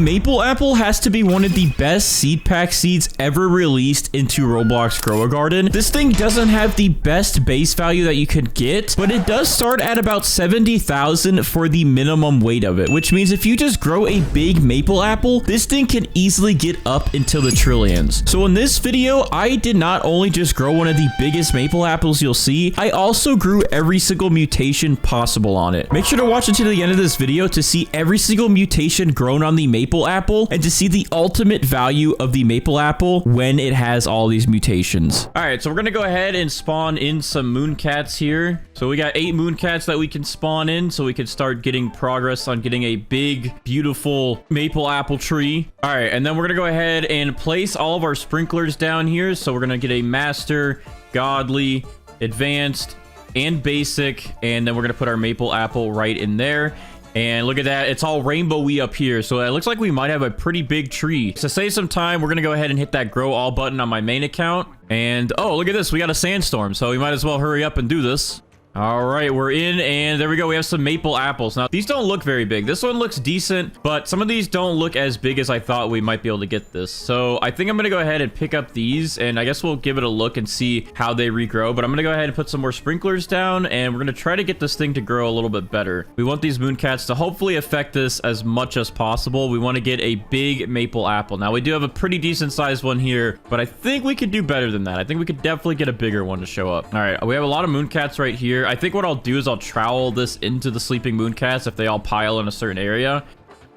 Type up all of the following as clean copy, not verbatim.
maple apple has to be one of the best seed pack seeds ever released into Roblox Grow a Garden. This thing doesn't have the best base value that you could get, but it does start at about 70,000 for the minimum weight of it, which means if you just grow a big maple apple, this thing can easily get up into the trillions. So in this video, I did not only just grow one of the biggest maple apples you'll see, I also grew every single mutation possible on it. Make sure to watch until the end of this video to see every single mutation grown on the maple apple and to see the ultimate value of the maple apple when it has all these mutations. All right, so we're gonna go ahead and spawn in some mooncats here. So we got 8 mooncats that we can spawn in, so we can start getting progress on getting a big, beautiful maple apple tree. All right, and then we're gonna go ahead and place all of our sprinklers down here. So we're gonna get a master, godly, advanced, and basic, and then we're gonna put our maple apple right in there. And look at that, it's all rainbowy up here, so it looks like we might have a pretty big tree. To save some time, we're gonna go ahead and hit that grow all button on my main account. And oh, look at this, we got a sandstorm, so we might as well hurry up and do this. All right, we're in, and there we go. We have some maple apples. Now, these don't look very big. This one looks decent, but some of these don't look as big as I thought we might be able to get this. So I think I'm going to go ahead and pick up these, and I guess we'll give it a look and see how they regrow. But I'm going to go ahead and put some more sprinklers down, and we're going to try to get this thing to grow a little bit better. We want these mooncats to hopefully affect this as much as possible. We want to get a big maple apple. Now, we do have a pretty decent sized one here, but I think we could do better than that. I think we could definitely get a bigger one to show up. All right, we have a lot of mooncats right here. I think what I'll do is I'll trowel this into the sleeping mooncats if they all pile in a certain area.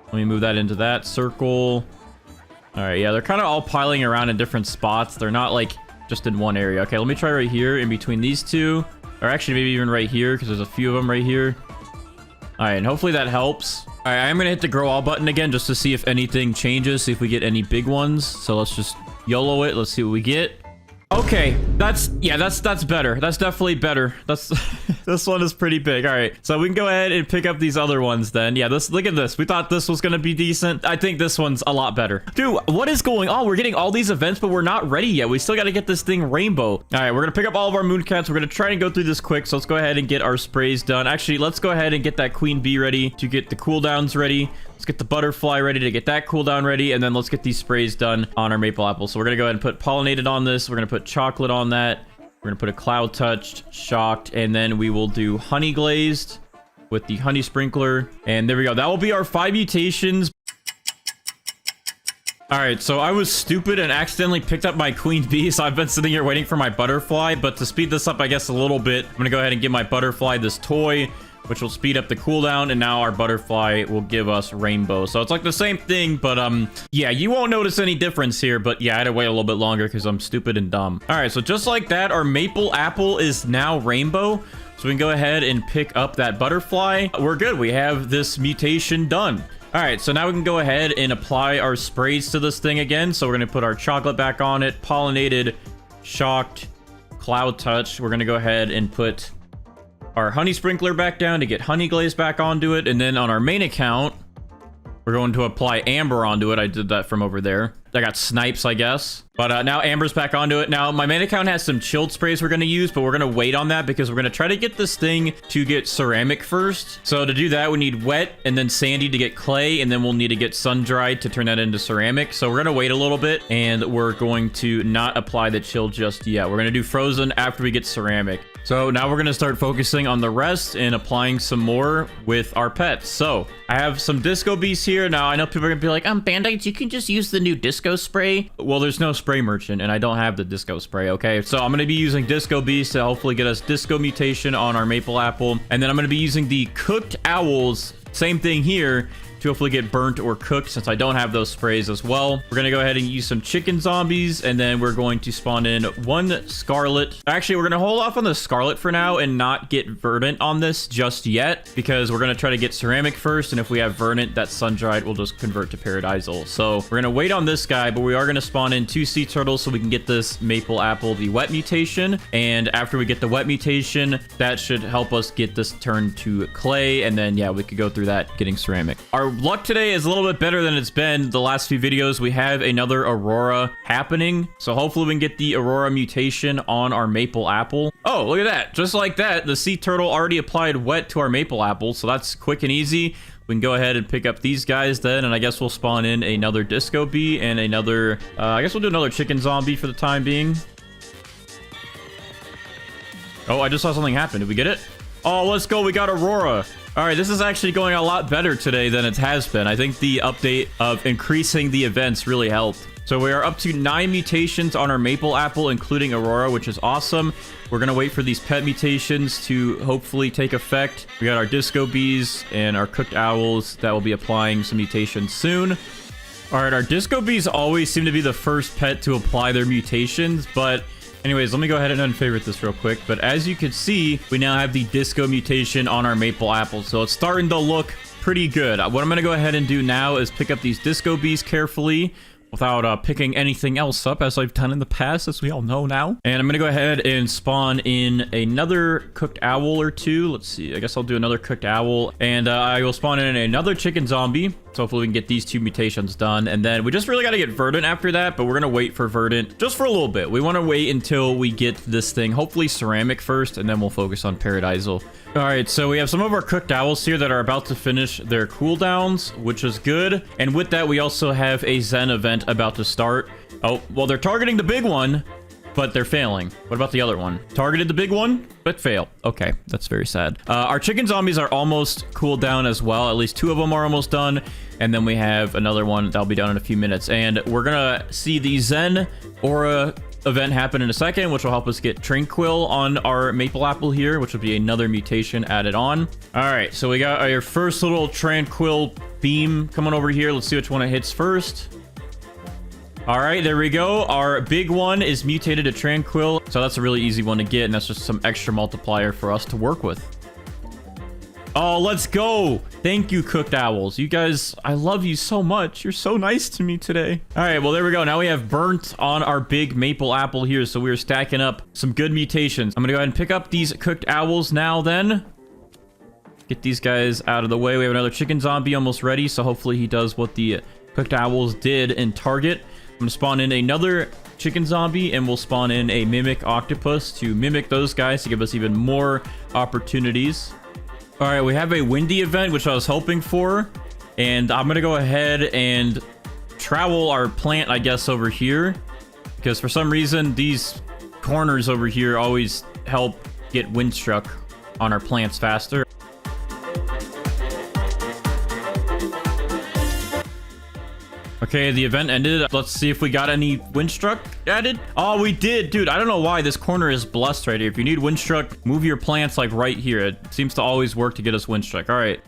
Let me move that into that circle. All right, yeah, they're kind of all piling around in different spots. They're not like just in one area. Okay, let me try right here in between these two, or actually maybe even right here because there's a few of them right here. All right, and hopefully that helps. All right, I'm gonna hit the grow all button again just to see if anything changes, see if we get any big ones. So let's just YOLO it. Let's see what we get. Okay, that's better. That's definitely better. That's this one is pretty big. All right, so we can go ahead and pick up these other ones then. Yeah, look at this. We thought this was gonna be decent. I think this one's a lot better. Dude, what is going on? We're getting all these events, but we're not ready yet. We still got to get this thing rainbow. All right, we're gonna pick up all of our mooncats. We're gonna try and go through this quick. So let's go ahead and get our sprays done. Actually, let's go ahead and get that queen bee ready to get the cooldowns ready. Let's get the butterfly ready to get that cooldown ready, and then let's get these sprays done on our maple apple. So we're gonna go ahead and put pollinated on this. We're gonna put chocolate on that. We're gonna put a cloud touched, shocked, and then we will do honey glazed with the honey sprinkler. And there we go. That will be our 5 mutations. All right, so I was stupid and accidentally picked up my queen bee, so I've been sitting here waiting for my butterfly. But to speed this up, I guess, a little bit, I'm gonna go ahead and give my butterfly this toy, which will speed up the cooldown, and now our butterfly will give us rainbow. So it's like the same thing, but yeah, you won't notice any difference here, but yeah, I had to wait a little bit longer because I'm stupid and dumb. All right, so just like that, our maple apple is now rainbow. So we can go ahead and pick up that butterfly. We're good. We have this mutation done. All right, so now we can go ahead and apply our sprays to this thing again. So we're gonna put our chocolate back on it, pollinated, shocked, cloud touch. We're gonna go ahead and put our honey sprinkler back down to get honey glaze back onto it. And then on our main account, we're going to apply amber onto it. I did that from over there. I got snipes, I guess. But now amber's back onto it. Now, my main account has some chilled sprays we're going to use, but we're going to wait on that because we're going to try to get this thing to get ceramic first. So to do that, we need wet and then sandy to get clay, and then we'll need to get sun-dried to turn that into ceramic. So we're going to wait a little bit, and we're going to not apply the chill just yet. We're going to do frozen after we get ceramic. So now we're going to start focusing on the rest and applying some more with our pets. So I have some disco bees here. Now, I know people are going to be like, Bandites, you can just use the new disco spray. Well, there's no spray merchant, and I don't have the disco spray, okay? So I'm going to be using disco bees to hopefully get us disco mutation on our maple apple. And then I'm going to be using the cooked owls, same thing here, to hopefully get burnt or cooked since I don't have those sprays as well. We're going to go ahead and use some chicken zombies, and then we're going to spawn in 1 scarlet. Actually, we're going to hold off on the scarlet for now and not get verdant on this just yet because we're going to try to get ceramic first, and if we have verdant, that sun-dried will just convert to Paradisal. So we're going to wait on this guy, but we are going to spawn in 2 sea turtles so we can get this maple apple, the wet mutation. And after we get the wet mutation, that should help us get this turned to clay, and then yeah, we could go through that getting ceramic. Our luck today is a little bit better than it's been the last few videos. We have another Aurora happening, so hopefully we can get the Aurora mutation on our maple apple. Oh, look at that. Just like that, the sea turtle already applied wet to our maple apple, so that's quick and easy. We can go ahead and pick up these guys then, and I guess we'll spawn in another disco bee and another, I guess we'll do another chicken zombie for the time being. Oh, I just saw something happen. Did we get it? Oh, let's go. We got Aurora. All right, this is actually going a lot better today than it has been. I think the update of increasing the events really helped. So we are up to 9 mutations on our maple apple, including Aurora, which is awesome. We're going to wait for these pet mutations to hopefully take effect. We got our disco bees and our cooked owls that will be applying some mutations soon. All right, our disco bees always seem to be the first pet to apply their mutations, but anyways, let me go ahead and unfavorite this real quick. But as you can see, we now have the disco mutation on our maple apple, so it's starting to look pretty good. What I'm going to go ahead and do now is pick up these disco bees carefully, without picking anything else up, as I've done in the past, as we all know now. And I'm gonna go ahead and spawn in another cooked owl or two. Let's see, I guess I'll do another cooked owl, and I will spawn in another chicken zombie. So hopefully we can get these 2 mutations done, and then we just really got to get Verdant after that, but we're gonna wait for Verdant just for a little bit. We want to wait until we get this thing, hopefully ceramic first, and then we'll focus on Paradisal. All right, so we have some of our cooked owls here that are about to finish their cooldowns, which is good. And with that, we also have a Zen event about to start. Oh, well, they're targeting the big one, but they're failing. What about the other one? Targeted the big one, but fail. Okay, that's very sad. Our chicken zombies are almost cooled down as well. At least 2 of them are almost done. And then we have another one that'll be done in a few minutes. And we're gonna see the Zen Aura event happen in a second, which will help us get Tranquil on our maple apple here, which will be another mutation added on. All right, so we got our first little Tranquil beam coming over here. Let's see which one it hits first. All right, there we go. Our big one is mutated to Tranquil, so that's a really easy one to get, and that's just some extra multiplier for us to work with. Oh, let's go. Thank you, cooked owls. You guys, I love you so much. You're so nice to me today. All right, well, there we go. Now we have burnt on our big maple apple here, so we're stacking up some good mutations. I'm gonna go ahead and pick up these cooked owls now then. Get these guys out of the way. We have another chicken zombie almost ready, so hopefully he does what the cooked owls did in target. I'm gonna spawn in another chicken zombie, and we'll spawn in a mimic octopus to mimic those guys to give us even more opportunities. All right, we have a windy event, which I was hoping for, and I'm gonna go ahead and travel our plant, I guess, over here, because for some reason these corners over here always help get wind struck on our plants faster. Okay, the event ended. Let's see if we got any windstruck added. Oh, we did. Dude, I don't know why this corner is blessed right here. If you need windstruck, move your plants like right here. It seems to always work to get us windstruck. All right.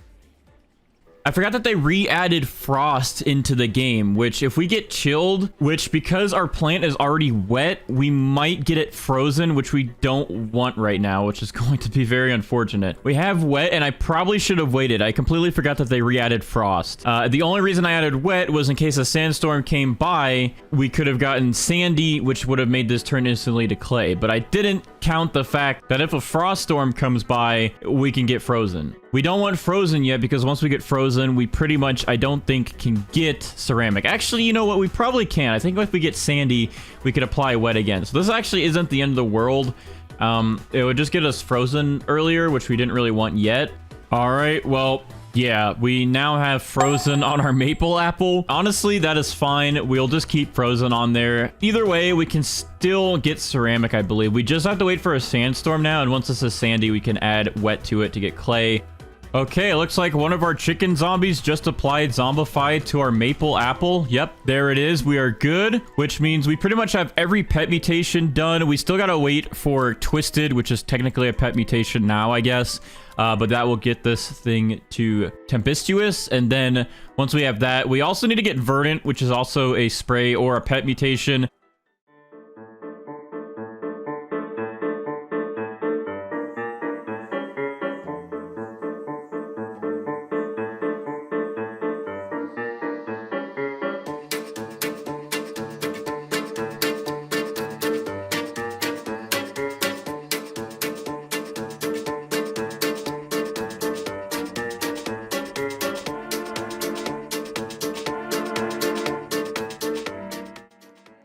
I forgot that they re-added frost into the game, which if we get chilled, which because our plant is already wet, we might get it frozen, which we don't want right now, which is going to be very unfortunate. We have wet, and I probably should have waited. I completely forgot that they re-added frost. The only reason I added wet was in case a sandstorm came by, we could have gotten sandy, which would have made this turn instantly to clay. But I didn't count the fact that if a frost storm comes by, we can get frozen. We don't want frozen yet, because once we get frozen, we pretty much, I don't think, can get ceramic. Actually, you know what? We probably can. I think if we get sandy, we could apply wet again. So this actually isn't the end of the world. It would just get us frozen earlier, which we didn't really want yet. All right, well, yeah, we now have frozen on our maple apple. Honestly, that is fine. We'll just keep frozen on there. Either way, we can still get ceramic, I believe. We just have to wait for a sandstorm now, and once this is sandy, we can add wet to it to get clay. Okay, it looks like one of our chicken zombies just applied Zombified to our maple apple. Yep, there it is. We are good, which means we pretty much have every pet mutation done. We still gotta wait for Twisted, which is technically a pet mutation now, I guess. But that will get this thing to Tempestuous. And then once we have that, we also need to get Verdant, which is also a spray or a pet mutation.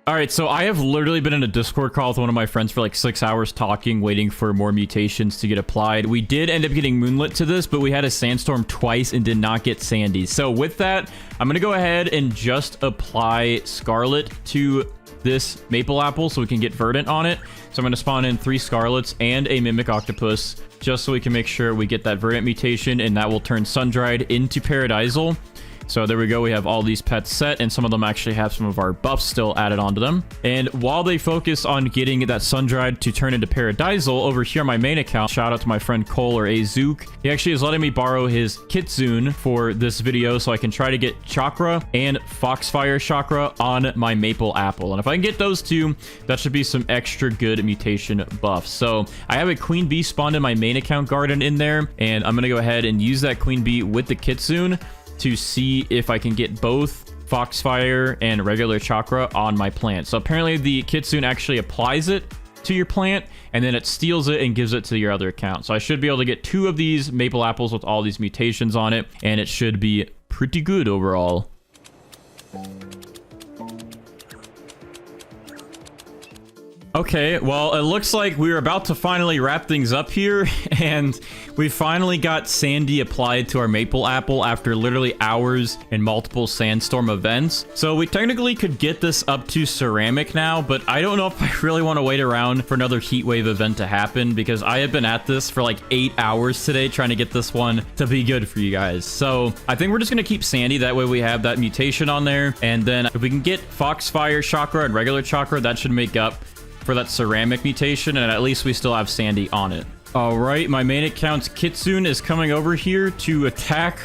All right, so I have literally been in a Discord call with one of my friends for like 6 hours talking, waiting for more mutations to get applied. We did end up getting Moonlit to this, but we had a sandstorm twice and did not get Sandy. So with that, I'm going to go ahead and just apply Scarlet to this maple apple so we can get Verdant on it. So I'm going to spawn in 3 Scarlets and a Mimic Octopus just so we can make sure we get that Verdant mutation, and that will turn Sun-Dried into Paradisal. So there we go. We have all these pets set, and some of them actually have some of our buffs still added onto them. And while they focus on getting that Sun-Dried to turn into Paradisal, over here on my main account, shout out to my friend Cole or Azook. He actually is letting me borrow his Kitsune for this video so I can try to get Chakra and Foxfire Chakra on my maple apple. And if I can get those two, that should be some extra good mutation buffs. So I have a Queen Bee spawned in my main account garden in there, and I'm going to go ahead and use that Queen Bee with the Kitsune to see if I can get both Foxfire and regular Chakra on my plant. So apparently the Kitsune actually applies it to your plant, and then it steals it and gives it to your other account. So I should be able to get 2 of these maple apples with all these mutations on it, and it should be pretty good overall. Okay, well, it looks like we're about to finally wrap things up here, and we finally got Sandy applied to our maple apple after literally hours and multiple sandstorm events. So we technically could get this up to ceramic now, but I don't know if I really want to wait around for another heat wave event to happen, because I have been at this for like 8 hours today trying to get this one to be good for you guys. So I think we're just going to keep Sandy. That way we have that mutation on there, and then if we can get Foxfire Chakra and regular Chakra, that should make up for that ceramic mutation, and at least we still have Sandy on it. All right, my main account's Kitsune is coming over here to attack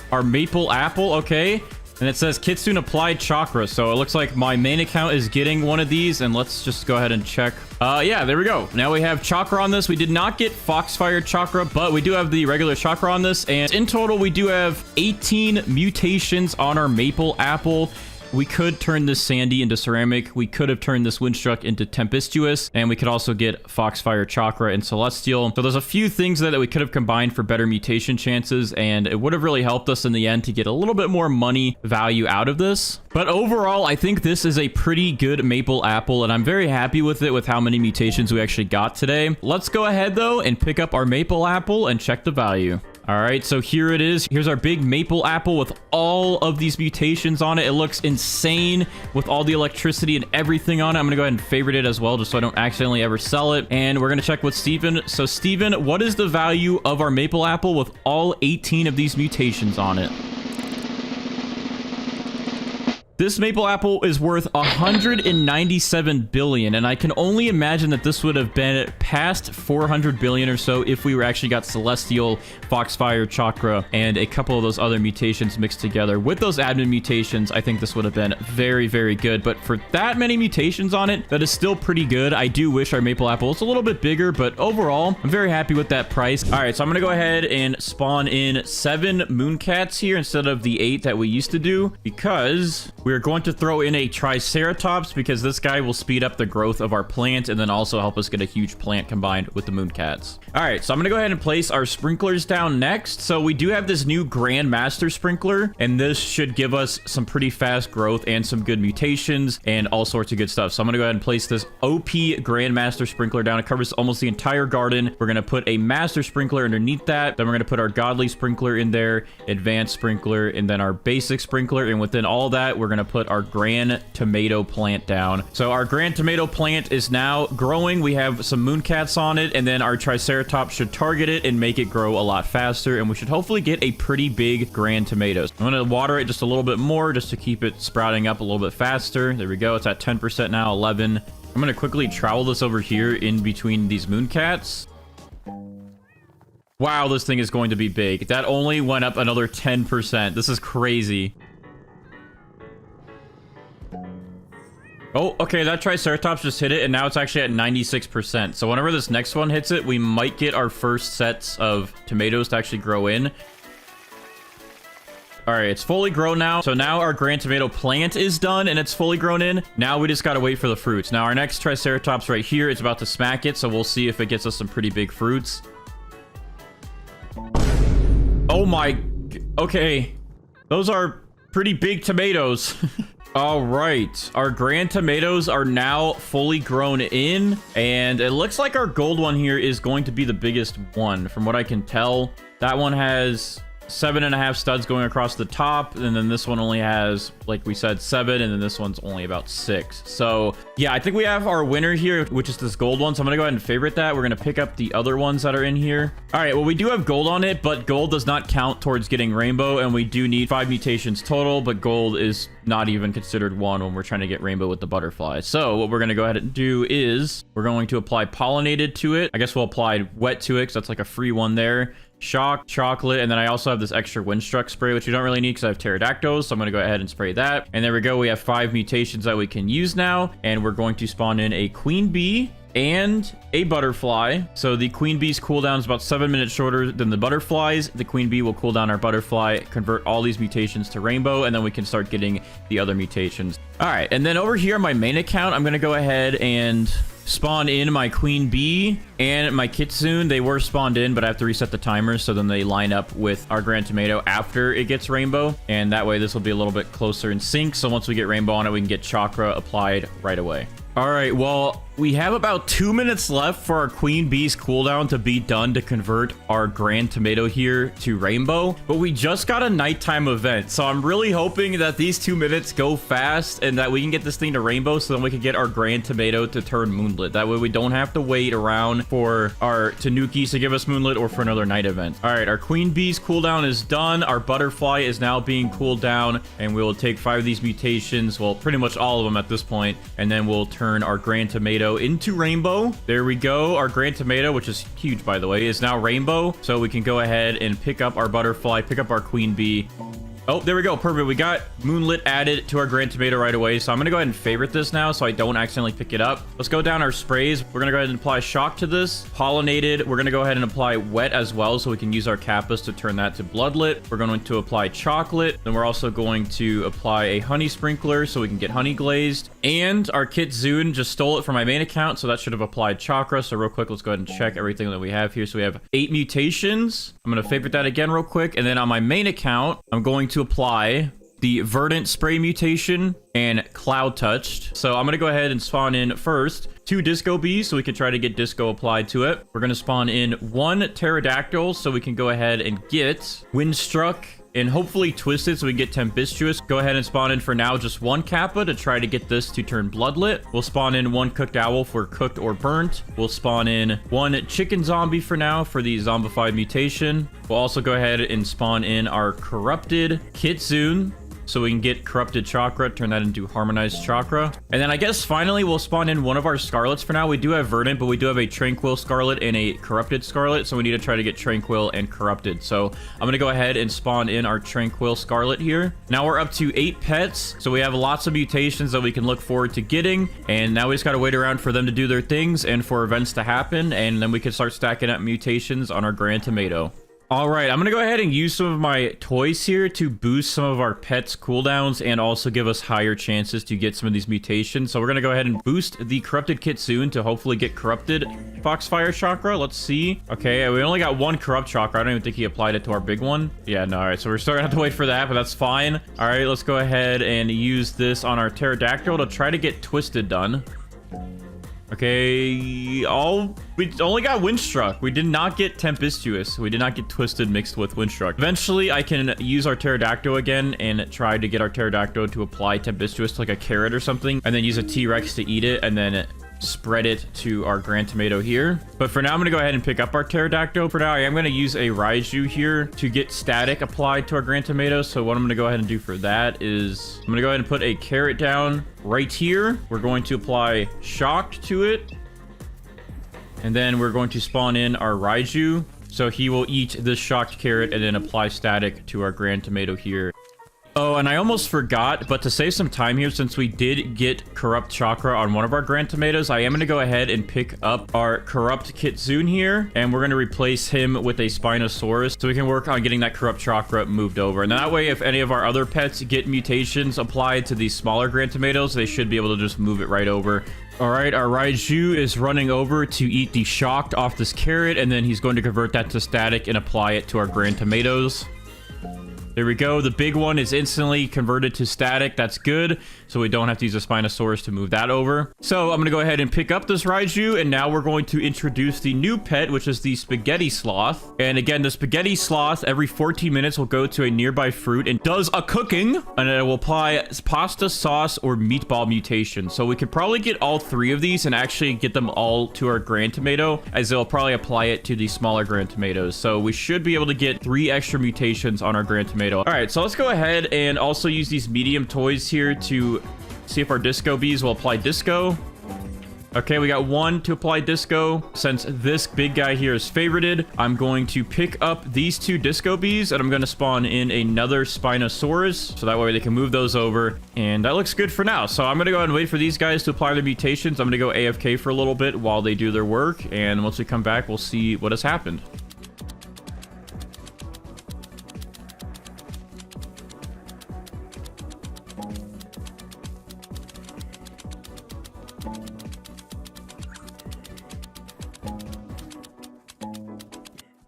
our maple apple. Okay, and it says Kitsune applied Chakra, so it looks like my main account is getting one of these, and let's just go ahead and check. Yeah, there we go. Now we have Chakra on this. We did not get Foxfire Chakra, but we do have the regular Chakra on this, and in total we do have 18 mutations on our maple apple. We could turn this Sandy into ceramic. We could have turned this Windstruck into Tempestuous, and we could also get Foxfire Chakra and Celestial. So there's a few things that we could have combined for better mutation chances, and it would have really helped us in the end to get a little bit more money value out of this. But overall, I think this is a pretty good maple apple, and I'm very happy with it with how many mutations we actually got today. Let's go ahead though and pick up our maple apple and check the value. All right, so here it is. Here's our big maple apple with all of these mutations on it. It looks insane with all the electricity and everything on it. I'm gonna go ahead and favorite it as well, just so I don't accidentally ever sell it. And we're gonna check with Steven. So Steven, what is the value of our maple apple with all 18 of these mutations on it? This maple apple is worth 197 billion, and I can only imagine that this would have been past 400 billion or so if we were actually got Celestial, Foxfire, Chakra, and a couple of those other mutations mixed together. With those admin mutations, I think this would have been very, very good. But for that many mutations on it, that is still pretty good. I do wish our maple apple was a little bit bigger, but overall, I'm very happy with that price. All right, so I'm going to go ahead and spawn in 7 Mooncats here instead of the 8 that we used to do, because we're going to throw in a Triceratops, because this guy will speed up the growth of our plant and then also help us get a huge plant combined with the Mooncats. All right, so I'm going to go ahead and place our sprinklers down next. So we do have this new Grand Master Sprinkler, and this should give us some pretty fast growth and some good mutations and all sorts of good stuff. So I'm going to go ahead and place this OP Grand Master Sprinkler down. It covers almost the entire garden. We're going to put a Master Sprinkler underneath that. Then we're going to put our Godly Sprinkler in there, Advanced Sprinkler, and then our Basic Sprinkler. And within all that, we're going to put our Grand Tomato plant down. So our Grand Tomato plant is now growing. We have some Mooncats on it, and then our Triceratops should target it and make it grow a lot faster, and we should hopefully get a pretty big Grand Tomatoes. I'm going to water it just a little bit more just to keep it sprouting up a little bit faster. There we go. It's at 10% now, 11. I'm going to quickly trowel this over here in between these Mooncats. Wow, this thing is going to be big. That only went up another 10%. This is crazy. Oh, okay, that Triceratops just hit it, and now it's actually at 96%. So whenever this next one hits it, we might get our first sets of tomatoes to actually grow in. All right, it's fully grown now. So now our Grand Tomato plant is done, and it's fully grown in. Now we just got to wait for the fruits. Now our next Triceratops right here is about to smack it, so we'll see if it gets us some pretty big fruits. Oh my... Okay. Those are pretty big tomatoes. All right, our grand tomatoes are now fully grown in, and it looks like our gold one here is going to be the biggest one from what I can tell. That one has 7.5 studs going across the top, and then this one only has, like we said, 7, and then this one's only about 6. So yeah, I think we have our winner here, which is this gold one. So I'm gonna go ahead and favorite that. We're gonna pick up the other ones that are in here. All right, well, we do have gold on it, but gold does not count towards getting rainbow, and we do need 5 mutations total, but gold is not even considered one when we're trying to get rainbow with the butterfly. So what we're gonna go ahead and do is we're going to apply pollinated to it. I guess we'll apply wet to it because that's like a free one there. Shock, chocolate, and then I also have this extra windstruck spray, which you don't really need because I have pterodactyls, so I'm going to go ahead and spray that. And there we go. We have 5 mutations that we can use now, and we're going to spawn in a queen bee and a butterfly. So the queen bee's cooldown is about 7 minutes shorter than the butterflies. The queen bee will cool down our butterfly, convert all these mutations to rainbow, and then we can start getting the other mutations. All right, and then over here on my main account, I'm going to go ahead and spawn in my queen bee and my kitsune. They were spawned in, but I have to reset the timer so then they line up with our grand tomato after it gets rainbow, and that way this will be a little bit closer in sync. So once we get rainbow on it, we can get chakra applied right away. All right, well, we have about 2 minutes left for our queen bee's cooldown to be done to convert our grand tomato here to rainbow, but we just got a nighttime event, so I'm really hoping that these 2 minutes go fast and that we can get this thing to rainbow so then we can get our grand tomato to turn moonlit. That way we don't have to wait around for our tanukis to give us moonlit or for another night event. All right, our queen bee's cooldown is done. Our butterfly is now being cooled down, and we will take 5 of these mutations, well, pretty much all of them at this point, and then we'll turn our grand tomato into rainbow. There we go. Our grand tomato, which is huge by the way, is now rainbow, so we can go ahead and pick up our butterfly, pick up our queen bee. Oh, there we go. Perfect. We got moonlit added to our grand tomato right away. So I'm going to go ahead and favorite this now so I don't accidentally pick it up. Let's go down our sprays. We're going to go ahead and apply shock to this. Pollinated. We're going to go ahead and apply wet as well so we can use our kappas to turn that to bloodlit. We're going to apply chocolate. Then we're also going to apply a honey sprinkler so we can get honey glazed. And our kitsune just stole it from my main account, so that should have applied chakra. So real quick, let's go ahead and check everything that we have here. So we have 8 mutations. I'm going to favorite that again real quick. And then on my main account, I'm going to apply the Verdant spray mutation and cloud touched. So I'm going to go ahead and spawn in first 2 disco bees so we can try to get disco applied to it. We're going to spawn in 1 pterodactyl so we can go ahead and get windstruck and hopefully twisted so we can get tempestuous. Go ahead and spawn in for now just 1 kappa to try to get this to turn bloodlit. We'll spawn in 1 cooked owl for cooked or burnt. We'll spawn in 1 chicken zombie for now for the zombified mutation. We'll also go ahead and spawn in our corrupted kitsune so we can get corrupted chakra, turn that into harmonized chakra. And then I guess finally we'll spawn in 1 of our scarlets for now. We do have verdant, but we do have a tranquil scarlet and a corrupted scarlet, so we need to try to get tranquil and corrupted. So I'm gonna go ahead and spawn in our tranquil scarlet here. Now we're up to 8 pets, so we have lots of mutations that we can look forward to getting, and now we just gotta wait around for them to do their things and for events to happen, and then we can start stacking up mutations on our grand tomato. All right, I'm going to go ahead and use some of my toys here to boost some of our pets' cooldowns and also give us higher chances to get some of these mutations. So we're going to go ahead and boost the corrupted kitsune to hopefully get corrupted foxfire chakra. Let's see. Okay, we only got 1 corrupt chakra. I don't even think he applied it to our big one. Yeah, no, all right, so we're still going to have to wait for that, but that's fine. All right, let's go ahead and use this on our pterodactyl to try to get twisted done. Okay, we only got windstruck. We did not get tempestuous. We did not get twisted mixed with windstruck. Eventually, I can use our pterodactyl again and try to get our pterodactyl to apply tempestuous to like a carrot or something, and then use a T-Rex to eat it, and then spread it to our grand tomato here. But for now, I'm going to go ahead and pick up our pterodactyl. For now, I am going to use a raiju here to get static applied to our grand tomato. So what I'm going to go ahead and do for that is I'm going to go ahead and put a carrot down right here. We're going to apply shocked to it. And then we're going to spawn in our raiju. So he will eat this shocked carrot and then apply static to our grand tomato here. Oh, and I almost forgot, but to save some time here, since we did get corrupt chakra on 1 of our grand tomatoes, I am going to go ahead and pick up our corrupt kitsune here, and we're going to replace him with a spinosaurus so we can work on getting that corrupt chakra moved over. And that way, if any of our other pets get mutations applied to these smaller grand tomatoes, they should be able to just move it right over. All right, our raiju is running over to eat the shocked off this carrot, and then he's going to convert that to static and apply it to our grand tomatoes. There we go. The big one is instantly converted to static. That's good. So we don't have to use a Spinosaurus to move that over. So I'm going to go ahead and pick up this Raiju. And now we're going to introduce the new pet, which is the Spaghetti Sloth. And again, the Spaghetti Sloth every 14 minutes will go to a nearby fruit and does a cooking. And it will apply pasta sauce or meatball mutation. So we could probably get all 3 of these and actually get them all to our Grand Tomato, as they'll probably apply it to the smaller Grand Tomatoes. So we should be able to get 3 extra mutations on our Grand Tomato. All right, so let's go ahead and also use these medium toys here to see if our disco bees will apply disco. Okay, we got 1 to apply disco. Since this big guy here is favorited, I'm going to pick up these 2 disco bees and I'm going to spawn in another Spinosaurus, so that way they can move those over. And that looks good for now. So I'm going to go ahead and wait for these guys to apply their mutations. I'm going to go AFK for a little bit while they do their work. And once we come back, we'll see what has happened.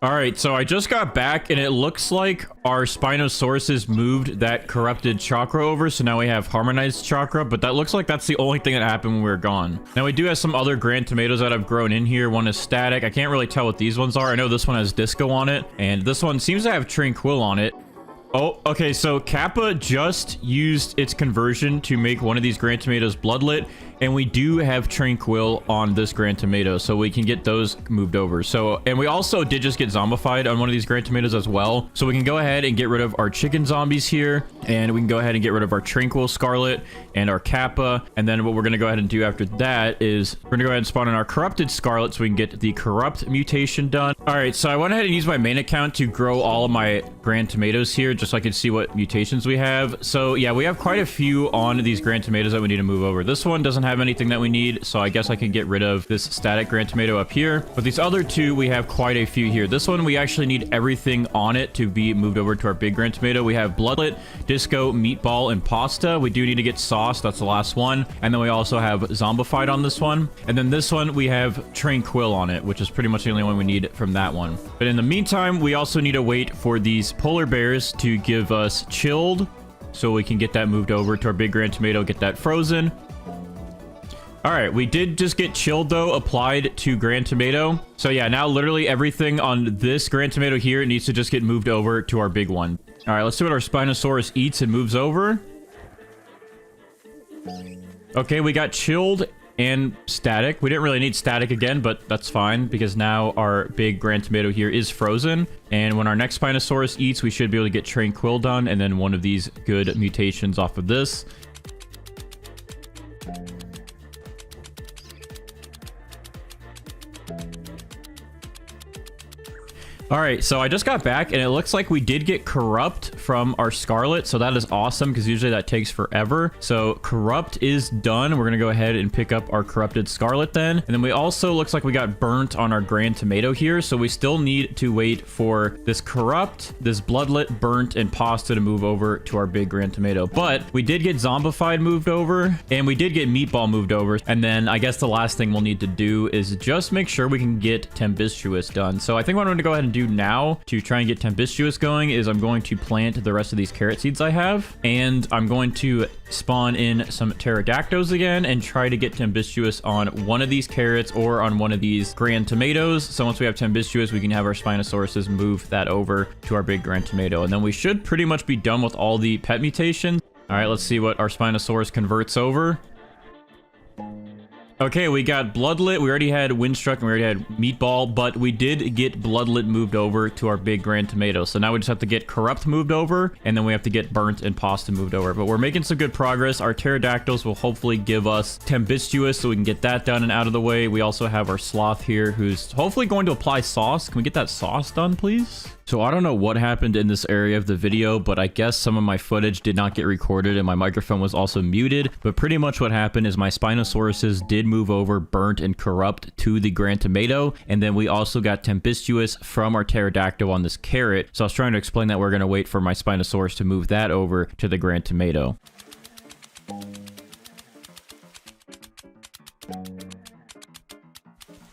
All right, so I just got back and it looks like our Spinosauruses moved that corrupted Chakra over. So now we have harmonized Chakra, but that looks like that's the only thing that happened when we were gone. Now we do have some other Grand Tomatoes that have grown in here. One is static. I can't really tell what these ones are. I know this one has disco on it and this one seems to have tranquil on it. Oh, okay, so Kappa just used its conversion to make one of these Grand Tomatoes Bloodlit, and we do have Tranquil on this Grand Tomato, so we can get those moved over. So, and we also did just get Zombified on one of these Grand Tomatoes as well, so we can go ahead and get rid of our chicken zombies here, and we can go ahead and get rid of our Tranquil Scarlet and our Kappa, and then what we're going to go ahead and do after that is we're going to go ahead and spawn in our Corrupted Scarlet so we can get the Corrupt mutation done. All right, so I went ahead and used my main account to grow all of my Grand Tomatoes here, just so I can see what mutations we have. So yeah, we have quite a few on these Grand Tomatoes that we need to move over. This one doesn't have anything that we need, so I guess I can get rid of this static Grand Tomato up here. But these other 2, we have quite a few here. This one, we actually need everything on it to be moved over to our big Grand Tomato. We have Bloodlit, Disco, Meatball, and Pasta. We do need to get Sauce. That's the last one. And then we also have Zombified on this one. And then this one, we have Tranquil on it, which is pretty much the only one we need from that one. But in the meantime, we also need to wait for these polar bears to give us Chilled, so we can get that moved over to our big Grand Tomato, get that frozen. All right, we did just get Chilled though applied to Grand Tomato. So yeah, now literally everything on this Grand Tomato here needs to just get moved over to our big one. All right, let's see what our Spinosaurus eats and moves over. Okay, we got Chilled and static. We didn't really need static again, but that's fine because now our big Grand Tomato here is frozen. And when our next Spinosaurus eats, we should be able to get Tranquil done and then one of these good mutations off of this. All right, so I just got back and it looks like we did get Corrupt from our Scarlet. So that is awesome because usually that takes forever. So Corrupt is done. We're going to go ahead and pick up our Corrupted Scarlet then. And then we also looks like we got Burnt on our Grand Tomato here. So we still need to wait for this Corrupt, this Bloodlit, Burnt, and Pasta to move over to our big Grand Tomato. But we did get Zombified moved over and we did get Meatball moved over. And then I guess the last thing we'll need to do is just make sure we can get Tempestuous done. So I think what I'm going to go ahead and do now to try and get Tempestuous going is I'm going to plant the rest of these carrot seeds I have, and I'm going to spawn in some pterodactyls again and try to get Tempestuous on one of these carrots or on one of these Grand Tomatoes. So once we have Tempestuous, we can have our Spinosauruses move that over to our big Grand Tomato, and then we should pretty much be done with all the pet mutations. All right, let's see what our Spinosaurus converts over. Okay, we got Bloodlit. We already had Windstruck and we already had Meatball, but we did get Bloodlit moved over to our big Grand Tomato. So now we just have to get Corrupt moved over, and then we have to get Burnt and Pasta moved over. But we're making some good progress. Our Pterodactyls will hopefully give us Tempestuous, so we can get that done and out of the way. We also have our Sloth here, who's hopefully going to apply Sauce. Can we get that Sauce done, please? So I don't know what happened in this area of the video, but I guess some of my footage did not get recorded and my microphone was also muted. But pretty much what happened is my Spinosauruses did move over Burnt and Corrupt to the Grand Tomato. And then we also got Tempestuous from our Pterodactyl on this carrot. So I was trying to explain that we're going to wait for my Spinosaurus to move that over to the Grand Tomato.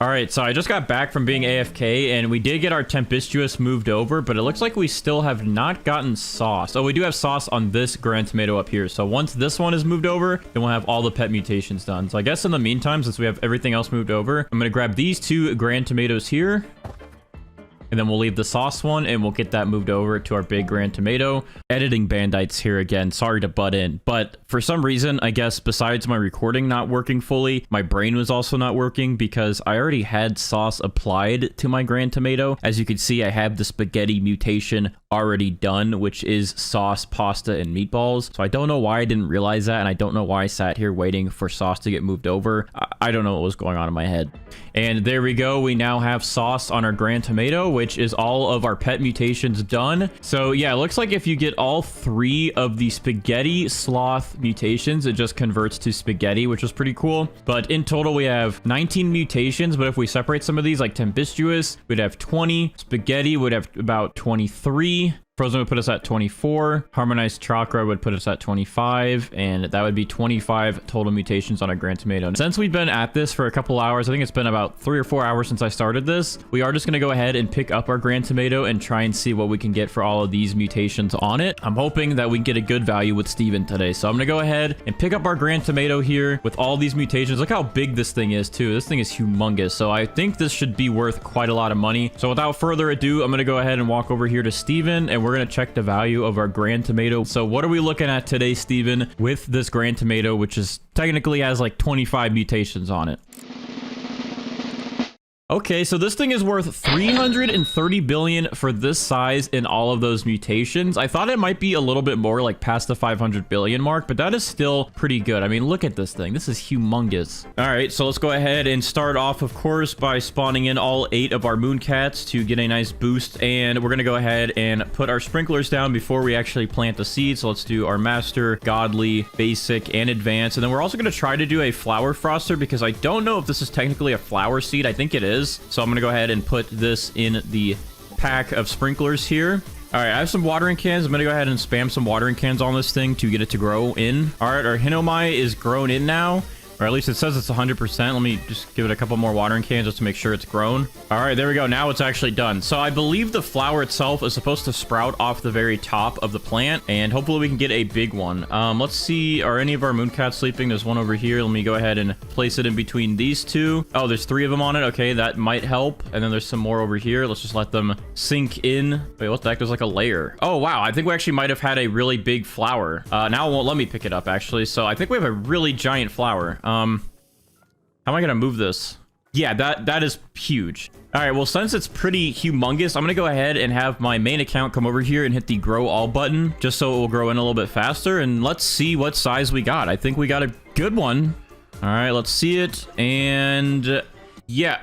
All right, so I just got back from being AFK, and we did get our Tempestuous moved over, but it looks like we still have not gotten sauce. Oh, we do have sauce on this grand tomato up here. So once this one is moved over, then we'll have all the pet mutations done. So I guess in the meantime, since we have everything else moved over, I'm going to grab these 2 grand tomatoes here. And then we'll leave the sauce one, and we'll get that moved over to our big grand tomato. Editing Bandites here again. Sorry to butt in. But for some reason, I guess besides my recording not working fully, my brain was also not working because I already had sauce applied to my grand tomato. As you can see, I have the spaghetti mutation already done, which is sauce, pasta, and meatballs. So I don't know why I didn't realize that, and I don't know why I sat here waiting for sauce to get moved over. I don't know what was going on in my head. And there we go. We now have sauce on our grand tomato, which is all of our pet mutations done. So yeah, it looks like if you get all 3 of the spaghetti sloth mutations, it just converts to spaghetti, which is pretty cool. But in total, we have 19 mutations. But if we separate some of these, like Tempestuous, we'd have 20. Spaghetti would have about 23. Frozen would put us at 24. Harmonized Chakra would put us at 25. And that would be 25 total mutations on a grand tomato. Since we've been at this for a couple hours, I think it's been about 3 or 4 hours since I started this, we are just going to go ahead and pick up our grand tomato and try and see what we can get for all of these mutations on it. I'm hoping that we can get a good value with Steven today. So I'm going to go ahead and pick up our grand tomato here with all these mutations. Look how big this thing is too. This thing is humongous. So I think this should be worth quite a lot of money. So without further ado, I'm going to go ahead and walk over here to Steven, and we're going to check the value of our grand tomato. So what are we looking at today, Steven, with this grand tomato, which is technically has like 25 mutations on it? Okay, so this thing is worth 330 billion for this size in all of those mutations. I thought it might be a little bit more, like past the 500 billion mark, but that is still pretty good. I mean, look at this thing. This is humongous. All right, so let's go ahead and start off, of course, by spawning in all 8 of our mooncats to get a nice boost. And we're going to go ahead and put our sprinklers down before we actually plant the seed. So let's do our master, godly, basic, and advanced. And then we're also going to try to do a flower froster because I don't know if this is technically a flower seed. I think it is. So I'm going to go ahead and put this in the pack of sprinklers here. All right, I have some watering cans. I'm going to go ahead and spam some watering cans on this thing to get it to grow in. All right, our hinnomi is grown in now. Or at least it says it's 100%. Let me just give it a couple more watering cans just to make sure it's grown. All right, there we go. Now it's actually done. So I believe the flower itself is supposed to sprout off the very top of the plant, and hopefully we can get a big one. Let's see. Are any of our mooncats sleeping? There's one over here. Let me go ahead and place it in between these 2. Oh, there's 3 of them on it. Okay, that might help. And then there's some more over here. Let's just let them sink in. Wait, what the heck? There's like a layer. Oh, wow. I think we actually might have had a really big flower. Now it won't let me pick it up, actually. So I think we have a really giant flower. How am I gonna move this? Yeah, that is huge. All right, well, since it's pretty humongous, I'm gonna go ahead and have my main account come over here and hit the grow all button just so it will grow in a little bit faster. And let's see what size we got. I think we got a good one. All right, let's see it. And yeah,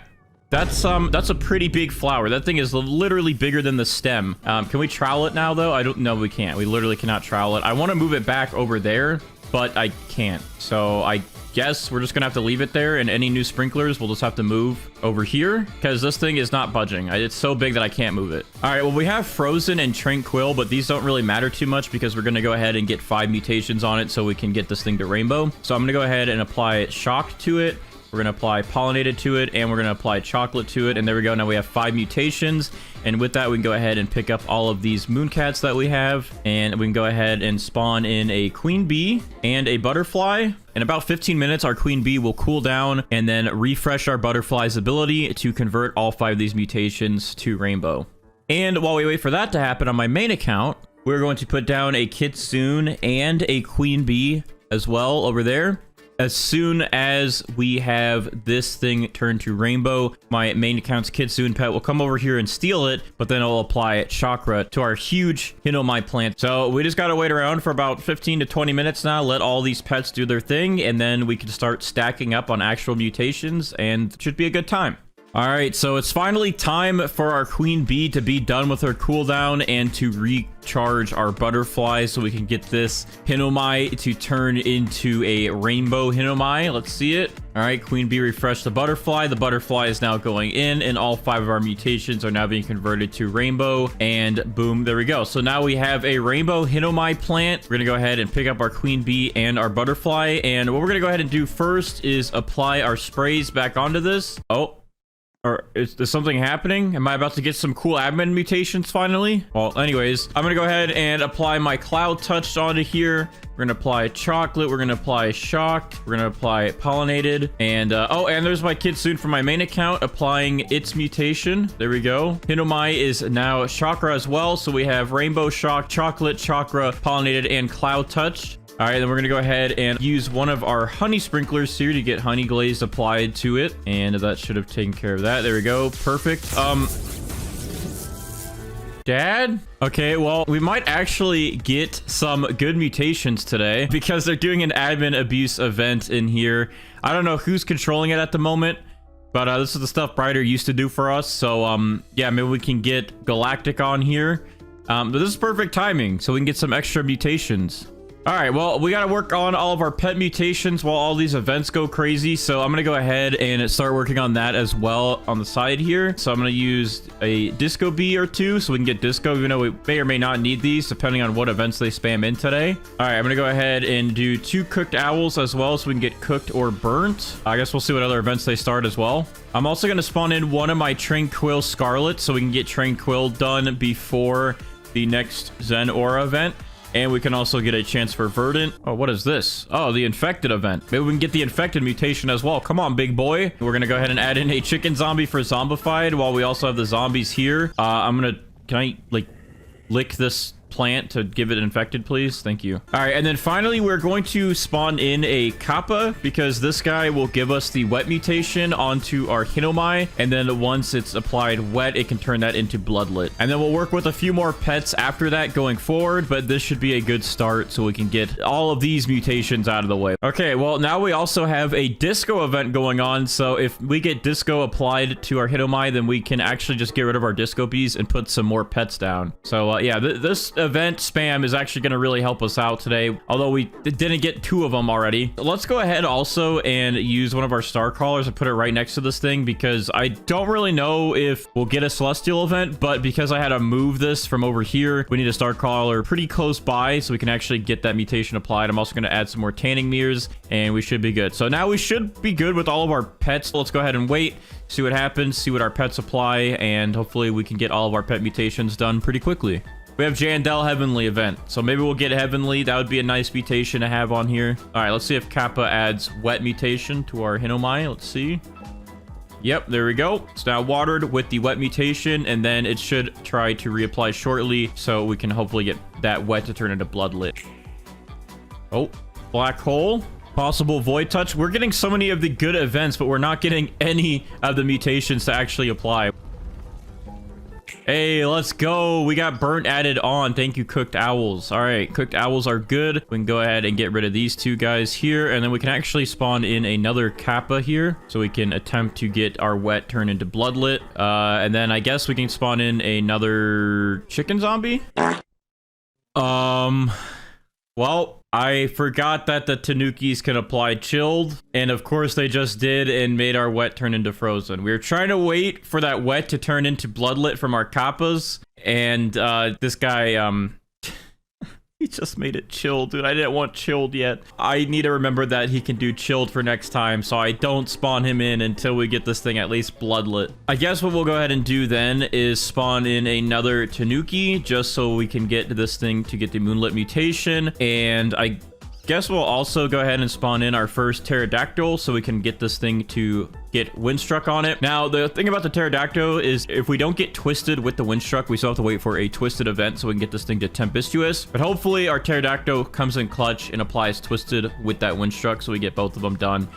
that's a pretty big flower. That thing is literally bigger than the stem. Can we trowel it now though? I don't know. We can't. We literally cannot trowel it. I want to move it back over there, but I can't. So I guess we're just gonna have to leave it there, and any new sprinklers we'll just have to move over here because this thing is not budging. It's so big that I can't move it. All right, well, we have Frozen and Tranquil, but these don't really matter too much because we're gonna go ahead and get 5 mutations on it so we can get this thing to rainbow. So I'm gonna go ahead and apply Shock to it. We're going to apply Pollinated to it, and we're going to apply Chocolate to it. And there we go. Now we have 5 mutations. And with that, we can go ahead and pick up all of these mooncats that we have. And we can go ahead and spawn in a queen bee and a butterfly. In about 15 minutes, our queen bee will cool down and then refresh our butterfly's ability to convert all 5 of these mutations to rainbow. And while we wait for that to happen on my main account, we're going to put down a kitsune and a queen bee as well over there. As soon as we have this thing turned to rainbow, my main account's kitsune pet will come over here and steal it, but then I'll apply Chakra to our huge hinnomi plant. So we just gotta wait around for about 15 to 20 minutes now, let all these pets do their thing, and then we can start stacking up on actual mutations, and it should be a good time. All right, so it's finally time for our queen bee to be done with her cooldown and to recharge our butterfly so we can get this hinnomi to turn into a rainbow hinnomi. Let's see it. All right, queen bee refreshed the butterfly. The butterfly is now going in, and all 5 of our mutations are now being converted to rainbow. And boom, there we go. So now we have a rainbow hinnomi plant. We're gonna go ahead and pick up our queen bee and our butterfly. And what we're gonna go ahead and do first is apply our sprays back onto this. Oh. Or is something happening? Am I about to get some cool admin mutations finally? Well, anyways, I'm gonna go ahead and apply my cloud touch onto here. We're gonna apply chocolate. We're gonna apply shocked. We're gonna apply pollinated. And oh, and there's my kitsune from my main account applying its mutation. There we go. Hinnomi is now chakra as well. So we have rainbow shock, chocolate, chakra, pollinated, and cloud touch. All right, then we're gonna go ahead and use one of our honey sprinklers here to get honey glaze applied to it. And that should have taken care of that. There we go. Perfect. Dad? Okay, well, we might actually get some good mutations today because they're doing an admin abuse event in here. I don't know who's controlling it at the moment, but this is the stuff Brighter used to do for us. So, yeah, maybe we can get Galactic on here. But this is perfect timing, so we can get some extra mutations. All right, well, we got to work on all of our pet mutations while all these events go crazy. So I'm going to go ahead and start working on that as well on the side here. So I'm going to use a disco bee or two so we can get disco, even though we may or may not need these depending on what events they spam in today. All right, I'm going to go ahead and do 2 cooked owls as well so we can get cooked or burnt. I guess we'll see what other events they start as well. I'm also going to spawn in one of my Tranquil Scarlet so we can get Tranquil done before the next Zen Aura event. And we can also get a chance for Verdant. Oh, what is this? Oh, the infected event. Maybe we can get the infected mutation as well. Come on, big boy. We're going to go ahead and add in a chicken zombie for Zombified while we also have the zombies here. Can I, like, lick this plant to give it infected, please? Thank you. All right, and then finally we're going to spawn in a kappa because this guy will give us the wet mutation onto our hinnomi, and then once it's applied wet it can turn that into bloodlit, and then we'll work with a few more pets after that going forward, but this should be a good start so we can get all of these mutations out of the way. Okay, well, now we also have a disco event going on, so if we get disco applied to our hinnomi, then we can actually just get rid of our disco bees and put some more pets down. So yeah, this event spam is actually going to really help us out today, although we didn't get 2 of them already. Let's go ahead also and use one of our star crawlers and put it right next to this thing because I don't really know if we'll get a celestial event, but because I had to move this from over here, we need a star crawler pretty close by so we can actually get that mutation applied. I'm also going to add some more tanning mirrors and we should be good. So now we should be good with all of our pets. Let's go ahead and wait, see what happens, see what our pets apply, and hopefully we can get all of our pet mutations done pretty quickly. We have Jandel Heavenly event, so maybe we'll get Heavenly. That would be a nice mutation to have on here. All right, let's see if Kappa adds wet mutation to our hinnomi. Let's see. Yep, there we go. It's now watered with the wet mutation, and then it should try to reapply shortly, so we can hopefully get that wet to turn into bloodlit. Oh, black hole. Possible void touch. We're getting so many of the good events, but we're not getting any of the mutations to actually apply. Hey, let's go. We got burnt added on. Thank you, cooked owls. All right, cooked owls are good. We can go ahead and get rid of these 2 guys here, and then we can actually spawn in another kappa here so we can attempt to get our wet turned into bloodlit. And then I guess we can spawn in another chicken zombie. Well, I forgot that the tanukis can apply chilled, and of course they just did and made our wet turn into frozen. We were trying to wait for that wet to turn into bloodlit from our kappas, and this guy, he just made it chilled, dude. I didn't want chilled yet. I need to remember that he can do chilled for next time, so I don't spawn him in until we get this thing at least bloodlit. I guess what we'll go ahead and do then is spawn in another tanuki just so we can get this thing to get the Moonlight mutation, and I guess we'll also go ahead and spawn in our first pterodactyl so we can get this thing to get windstruck on it. Now, the thing about the pterodactyl is if we don't get twisted with the windstruck, we still have to wait for a twisted event so we can get this thing to tempestuous. But hopefully our pterodactyl comes in clutch and applies twisted with that windstruck so we get both of them done.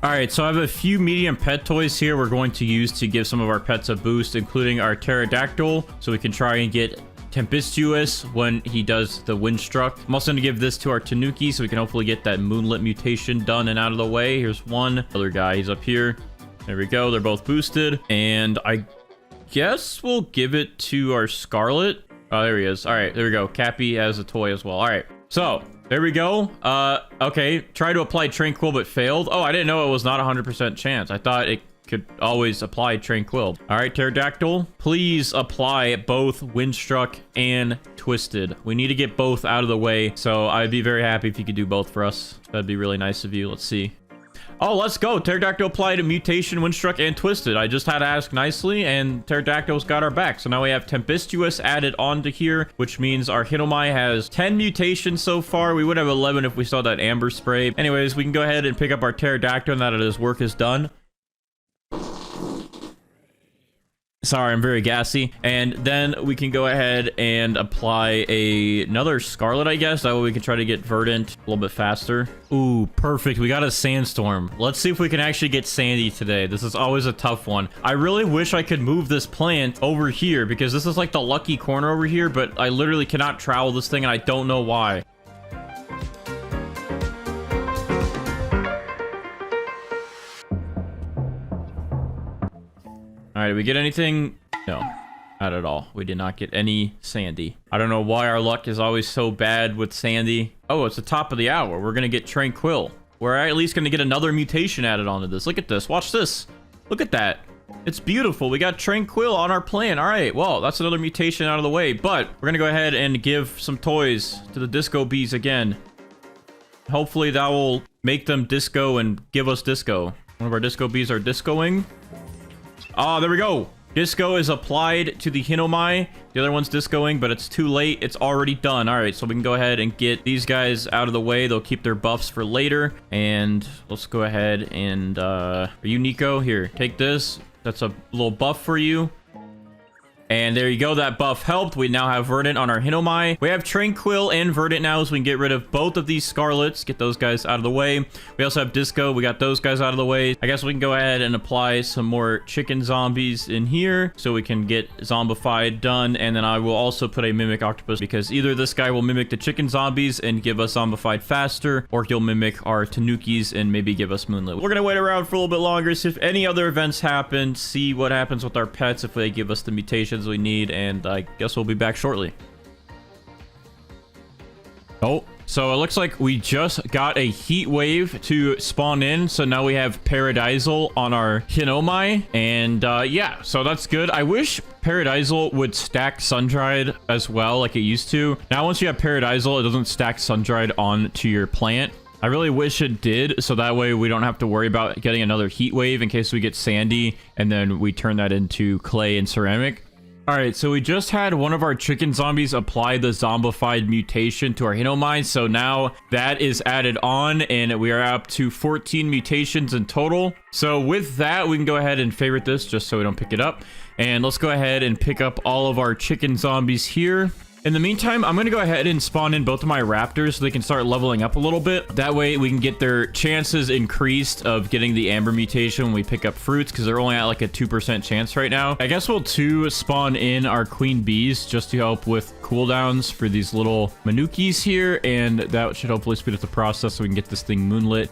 All right, so I have a few medium pet toys here we're going to use to give some of our pets a boost, including our pterodactyl, so we can try and get Tempestuous when he does the windstruck. I'm also going to give this to our tanuki so we can hopefully get that moonlit mutation done and out of the way. Here's one other guy. He's up here. There we go. They're both boosted. And I guess we'll give it to our Scarlet. Oh, there he is. All right, there we go. Cappy has a toy as well. All right, so there we go. Okay, try to apply Tranquil but failed. Oh, I didn't know it was not 100% chance. I thought it could always apply Tranquil. All right, pterodactyl, please apply both windstruck and twisted. We need to get both out of the way, so I'd be very happy if you could do both for us. That'd be really nice of you. Let's see. Oh, let's go. Pterodactyl applied a mutation, Windstruck, and Twisted. I just had to ask nicely, and Pterodactyl's got our back. So now we have Tempestuous added onto here, which means our hinnomi has 10 mutations so far. We would have 11 if we saw that amber spray. Anyways, we can go ahead and pick up our Pterodactyl now that his work is done. Sorry, I'm very gassy. And then we can go ahead and apply another Scarlet, I guess. That way we can try to get Verdant a little bit faster. Ooh, perfect. We got a Sandstorm. Let's see if we can actually get Sandy today. This is always a tough one. I really wish I could move this plant over here because this is like the lucky corner over here, but I literally cannot travel this thing and I don't know why. All right, did we get anything? No, not at all. We did not get any Sandy. I don't know why our luck is always so bad with Sandy. Oh, it's the top of the hour. We're going to get Tranquil. We're at least going to get another mutation added onto this. Look at this. Watch this. Look at that. It's beautiful. We got Tranquil on our plan. All right, well, that's another mutation out of the way. But we're going to go ahead and give some toys to the disco bees again. Hopefully that will make them disco and give us disco. One of our disco bees are discoing. Oh, there we go. Disco is applied to the hinnomi. The other one's discoing, but it's too late. It's already done. All right, so we can go ahead and get these guys out of the way. They'll keep their buffs for later. And let's go ahead and... are you Nico? Here, take this. That's a little buff for you. And there you go. That buff helped. We now have Verdant on our hinnomi. We have Tranquil and Verdant now, so we can get rid of both of these Scarlets. Get those guys out of the way. We also have Disco. We got those guys out of the way. I guess we can go ahead and apply some more chicken zombies in here so we can get Zombified done. And then I will also put a Mimic Octopus because either this guy will mimic the chicken zombies and give us Zombified faster, or he'll mimic our Tanukis and maybe give us Moonlight. We're going to wait around for a little bit longer, see if any other events happen, see what happens with our pets if they give us the mutations we need, and I guess we'll be back shortly. Oh, so it looks like we just got a heat wave to spawn in, so now we have Paradisal on our hinnomi, and yeah, so that's good. I wish Paradisal would stack sun-dried as well like it used to. Now once you have Paradisal, it doesn't stack sun-dried onto your plant. I really wish it did, so that way we don't have to worry about getting another heat wave in case we get sandy, and then we turn that into clay and ceramic. All right, so we just had one of our chicken zombies apply the Zombified mutation to our hinnomi, so now that is added on, and we are up to 14 mutations in total. So with that, we can go ahead and favorite this just so we don't pick it up. And let's go ahead and pick up all of our chicken zombies here. In the meantime, I'm going to go ahead and spawn in both of my raptors so they can start leveling up a little bit. That way we can get their chances increased of getting the amber mutation when we pick up fruits, because they're only at like a 2% chance right now. I guess we'll too spawn in our queen bees just to help with cooldowns for these little manukis here, and that should hopefully speed up the process so we can get this thing moonlit.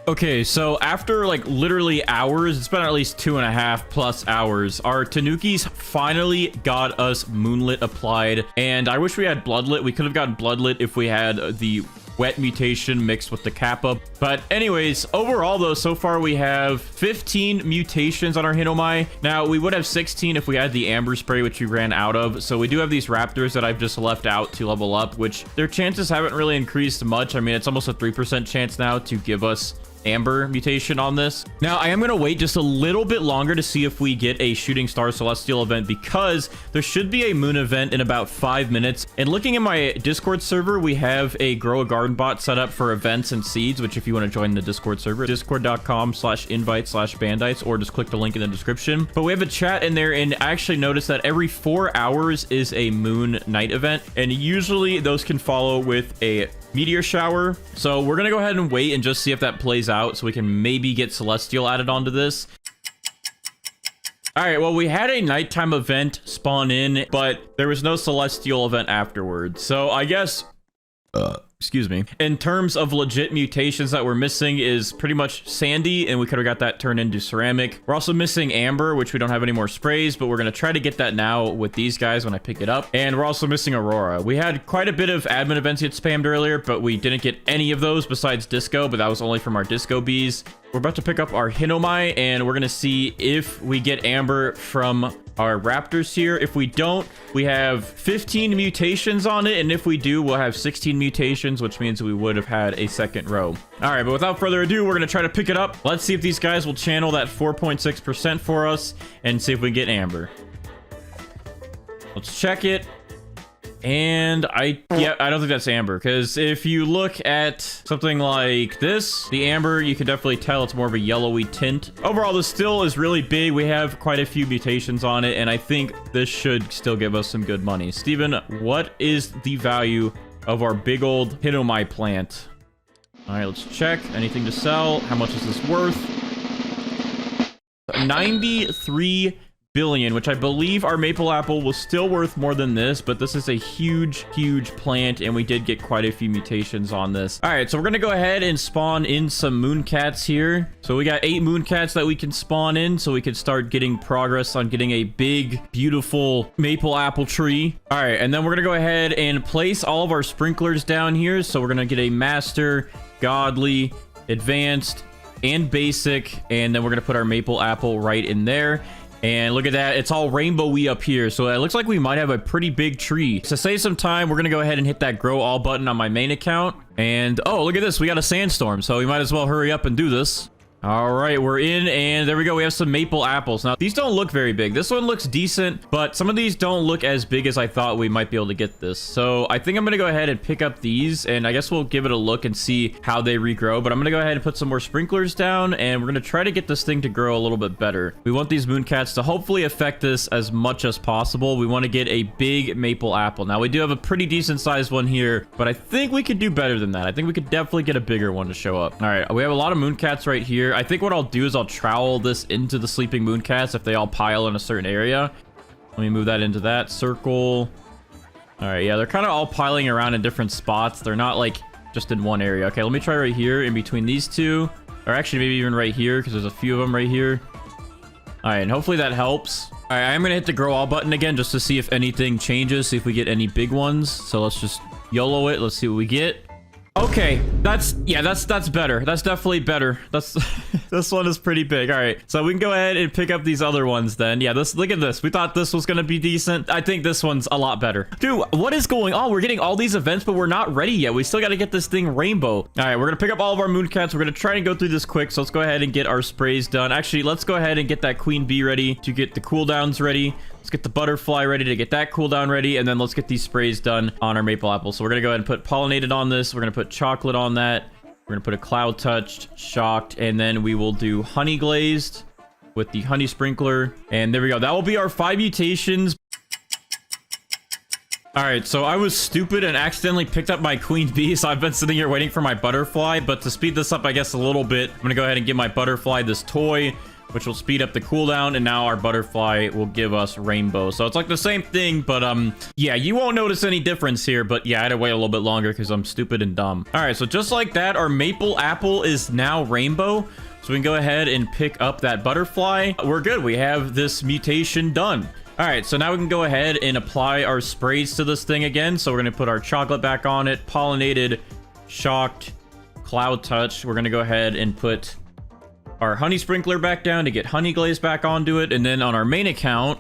Okay, so after like literally hours, it's been at least 2.5+ hours, our Tanukis finally got us Moonlit applied, and I wish we had Bloodlit. We could have gotten Bloodlit if we had the wet mutation mixed with the Kappa. But anyways, overall though, so far we have 15 mutations on our hinnomi. Now, we would have 16 if we had the amber spray, which we ran out of. So we do have these raptors that I've just left out to level up, which their chances haven't really increased much. I mean, it's almost a 3% chance now to give us amber mutation on this. Now, I am going to wait just a little bit longer to see if we get a shooting star celestial event, because there should be a moon event in about 5 minutes. And looking at my Discord server, we have a grow a garden bot set up for events and seeds, which if you want to join the Discord server, discord.com/invite/bandites, or just click the link in the description. But we have a chat in there, and I actually noticed that every 4 hours is a moon night event, and usually those can follow with a meteor shower. So we're gonna go ahead and wait and just see if that plays out so we can maybe get celestial added onto this. All right, well, we had a nighttime event spawn in, but there was no celestial event afterwards. So I guess excuse me, in terms of legit mutations that we're missing is pretty much sandy, and we could have got that turned into ceramic. We're also missing amber, which we don't have any more sprays, but we're going to try to get that now with these guys when I pick it up. And we're also missing Aurora. We had quite a bit of admin events get spammed earlier, but we didn't get any of those besides disco, but that was only from our disco bees. we're about to pick up our hinnomi, and we're gonna see if we get amber from our raptors here. If we don't, we have 15 mutations on it, and if we do, we'll have 16 mutations, which means we would have had a second row. All right, but without further ado, we're gonna try to pick it up. Let's see if these guys will channel that 4.6% for us and see if we get amber. Let's check it. And I don't think that's amber, because if you look at something like this, the amber, you can definitely tell it's more of a yellowy tint. Overall, this still is really big. We have quite a few mutations on it, and I think this should still give us some good money. Steven, what is the value of our big old hinnomi plant? All right, let's check. Anything to sell? How much is this worth? 93 billion, which I believe our maple apple was still worth more than this, but this is a huge plant, and we did get quite a few mutations on this. All right, so we're gonna go ahead and spawn in some mooncats here. So we got 8 mooncats that we can spawn in, so we can start getting progress on getting a big, beautiful maple apple tree. All right, and then we're gonna go ahead and place all of our sprinklers down here. So we're gonna get a master, godly, advanced, and basic, and then we're gonna put our maple apple right in there. And look at that, it's all rainbowy up here, so it looks like we might have a pretty big tree. To save some time, we're gonna go ahead and hit that grow all button on my main account. And oh, look at this, we got a sandstorm, so we might as well hurry up and do this. All right, we're in, and there we go. We have some maple apples. Now, these don't look very big. This one looks decent, but some of these don't look as big as I thought we might be able to get this. So I think I'm going to go ahead and pick up these, and I guess we'll give it a look and see how they regrow. But I'm going to go ahead and put some more sprinklers down, and we're going to try to get this thing to grow a little bit better. We want these mooncats to hopefully affect this as much as possible. We want to get a big maple apple. Now, we do have a pretty decent sized one here, but I think we could do better than that. I think we could definitely get a bigger one to show up. All right, we have a lot of mooncats right here. I think what I'll do is I'll trowel this into the sleeping mooncats if they all pile in a certain area. Let me move that into that circle. All right, yeah, they're kind of all piling around in different spots. They're not like just in one area. Okay, let me try right here in between these two, or actually maybe even right here, because there's a few of them right here. All right, and hopefully that helps. All right, I'm gonna hit the grow all button again just to see if anything changes, see if we get any big ones. So let's just YOLO it. Let's see what we get. Okay, that's better. That's definitely better. That's this one is pretty big. All right, so we can go ahead and pick up these other ones then. Yeah, look at this. We thought this was gonna be decent. I think this one's a lot better. Dude, what is going on? We're getting all these events, but we're not ready yet. We still got to get this thing rainbow. All right, we're gonna pick up all of our mooncats. We're gonna try and go through this quick. So let's go ahead and get our sprays done. Actually, let's go ahead and get that queen bee ready to get the cooldowns ready. Let's get the butterfly ready to get that cooldown ready, and then let's get these sprays done on our maple apple. So we're gonna go ahead and put pollinated on this. We're gonna put chocolate on that. We're gonna put a cloud touched, shocked, and then we will do honey glazed with the honey sprinkler. And there we go. That will be our 5 mutations. All right, so I was stupid and accidentally picked up my queen bee, so I've been sitting here waiting for my butterfly. But to speed this up, I guess, a little bit, I'm gonna go ahead and give my butterfly this toy, which will speed up the cooldown, and now our butterfly will give us rainbow. So it's like the same thing, but yeah, you won't notice any difference here, but yeah, I had to wait a little bit longer because I'm stupid and dumb. All right, so just like that, our maple apple is now rainbow. So we can go ahead and pick up that butterfly. We're good. We have this mutation done. All right, so now we can go ahead and apply our sprays to this thing again. So we're going to put our chocolate back on it, pollinated, shocked, cloud touch. We're going to go ahead and put our honey sprinkler back down to get honey glaze back onto it. And then on our main account,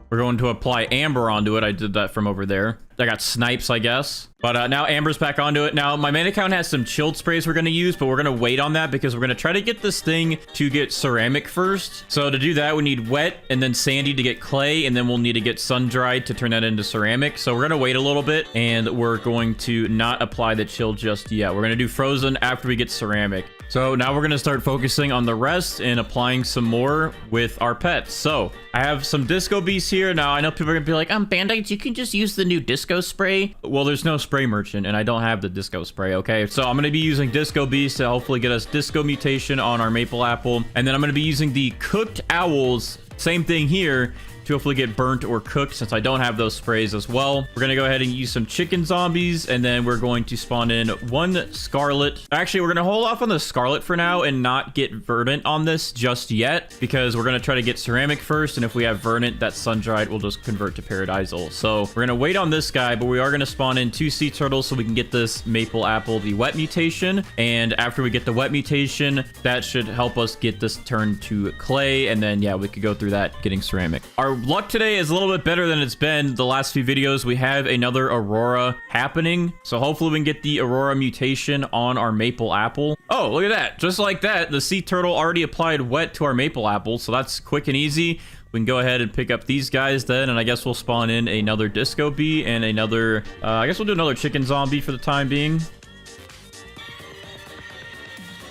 we're going to apply amber onto it. I did that from over there. I got snipes, I guess. But now amber's back onto it. Now, my main account has some chilled sprays we're going to use, but we're going to wait on that because we're going to try to get this thing to get ceramic first. So to do that, we need wet and then sandy to get clay, and then we'll need to get sun-dried to turn that into ceramic. So we're going to wait a little bit, and we're going to not apply the chill just yet. We're going to do frozen after we get ceramic. So now we're going to start focusing on the rest and applying some more with our pets. So I have some disco bees here. Now, I know people are going to be like, Bandites, you can just use the new disco spray. Well, there's no spray merchant, and I don't have the disco spray, okay? So I'm going to be using disco bees to hopefully get us disco mutation on our maple apple. And then I'm going to be using the cooked owls, same thing here, to hopefully get burnt or cooked, since I don't have those sprays as well. We're gonna go ahead and use some chicken zombies, and then we're going to spawn in one scarlet. Actually, we're gonna hold off on the scarlet for now and not get verdant on this just yet, because we're gonna try to get ceramic first, and if we have verdant, that sun-dried will just convert to paradisal. So we're gonna wait on this guy, but we are gonna spawn in 2 sea turtles so we can get this maple apple, the wet mutation. And after we get the wet mutation, that should help us get this turned to clay, and then yeah, we could go through that getting ceramic. Our luck today is a little bit better than it's been the last few videos. We have another Aurora happening, so hopefully we can get the Aurora mutation on our maple apple. Oh, look at that. Just like that, the sea turtle already applied wet to our maple apple, so that's quick and easy. We can go ahead and pick up these guys then, and I guess we'll spawn in another disco bee and another, I guess we'll do another chicken zombie for the time being.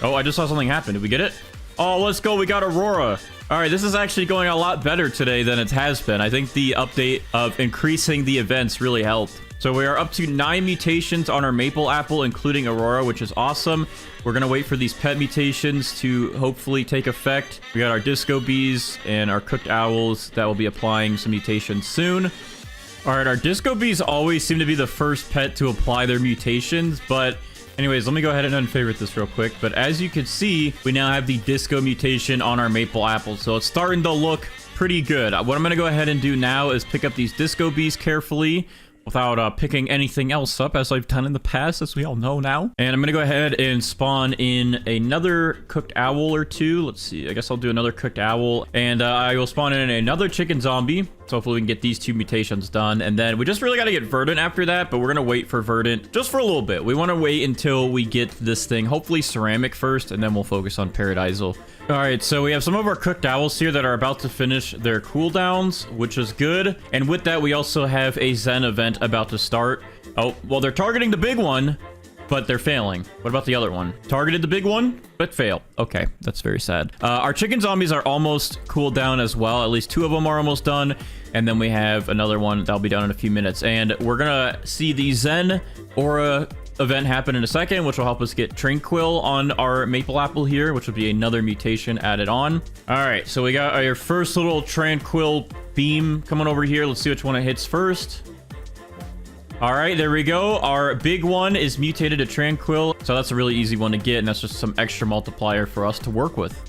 Oh, I just saw something happen. Did we get it? Oh, let's go. We got Aurora. All right, this is actually going a lot better today than it has been. I think the update of increasing the events really helped. So we are up to 9 mutations on our maple apple, including Aurora, which is awesome. We're going to wait for these pet mutations to hopefully take effect. We got our disco bees and our cooked owls that will be applying some mutations soon. All right, our disco bees always seem to be the first pet to apply their mutations, but anyways, let me go ahead and unfavorite this real quick. But as you can see, we now have the disco mutation on our maple apple, so it's starting to look pretty good. What I'm going to go ahead and do now is pick up these disco bees carefully without picking anything else up, as I've done in the past, as we all know now. And I'm going to go ahead and spawn in another cooked owl or 2. Let's see. I guess I'll do another cooked owl. And I will spawn in another chicken zombie. So hopefully we can get these 2 mutations done. And then we just really got to get verdant after that, but we're going to wait for verdant just for a little bit. We want to wait until we get this thing, hopefully ceramic first, and then we'll focus on paradisal. All right, so we have some of our cooked owls here that are about to finish their cooldowns, which is good. And with that, we also have a Zen event about to start. Oh, well, they're targeting the big one, but they're failing. What about the other one? Targeted the big one, but fail. Okay, that's very sad. Our chicken zombies are almost cooled down as well. At least 2 of them are almost done. And then we have another one that'll be done in a few minutes. And we're gonna see the Zen Aura event happen in a second, which will help us get Tranquil on our maple apple here, which will be another mutation added on. All right, so we got our first little Tranquil beam coming over here. Let's see which one it hits first. All right, there we go. Our big one is mutated to Tranquil, so that's a really easy one to get, and that's just some extra multiplier for us to work with.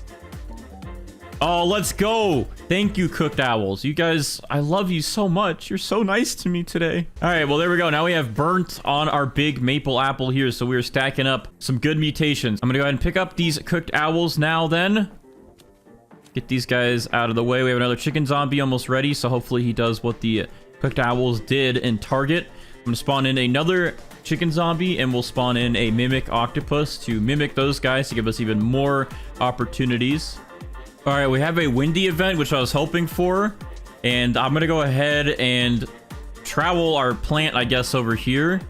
Oh, let's go. Thank you, cooked owls. You guys, I love you so much. You're so nice to me today. All right, well, there we go. Now we have burnt on our big maple apple here, so we're stacking up some good mutations. I'm gonna go ahead and pick up these cooked owls now then. Get these guys out of the way. We have another chicken zombie almost ready, so hopefully he does what the cooked owls did in target. I'm gonna spawn in another chicken zombie, and we'll spawn in a mimic octopus to mimic those guys to give us even more opportunities. All right, we have a windy event, which I was hoping for, and I'm gonna go ahead and trowel our plant, I guess, over here,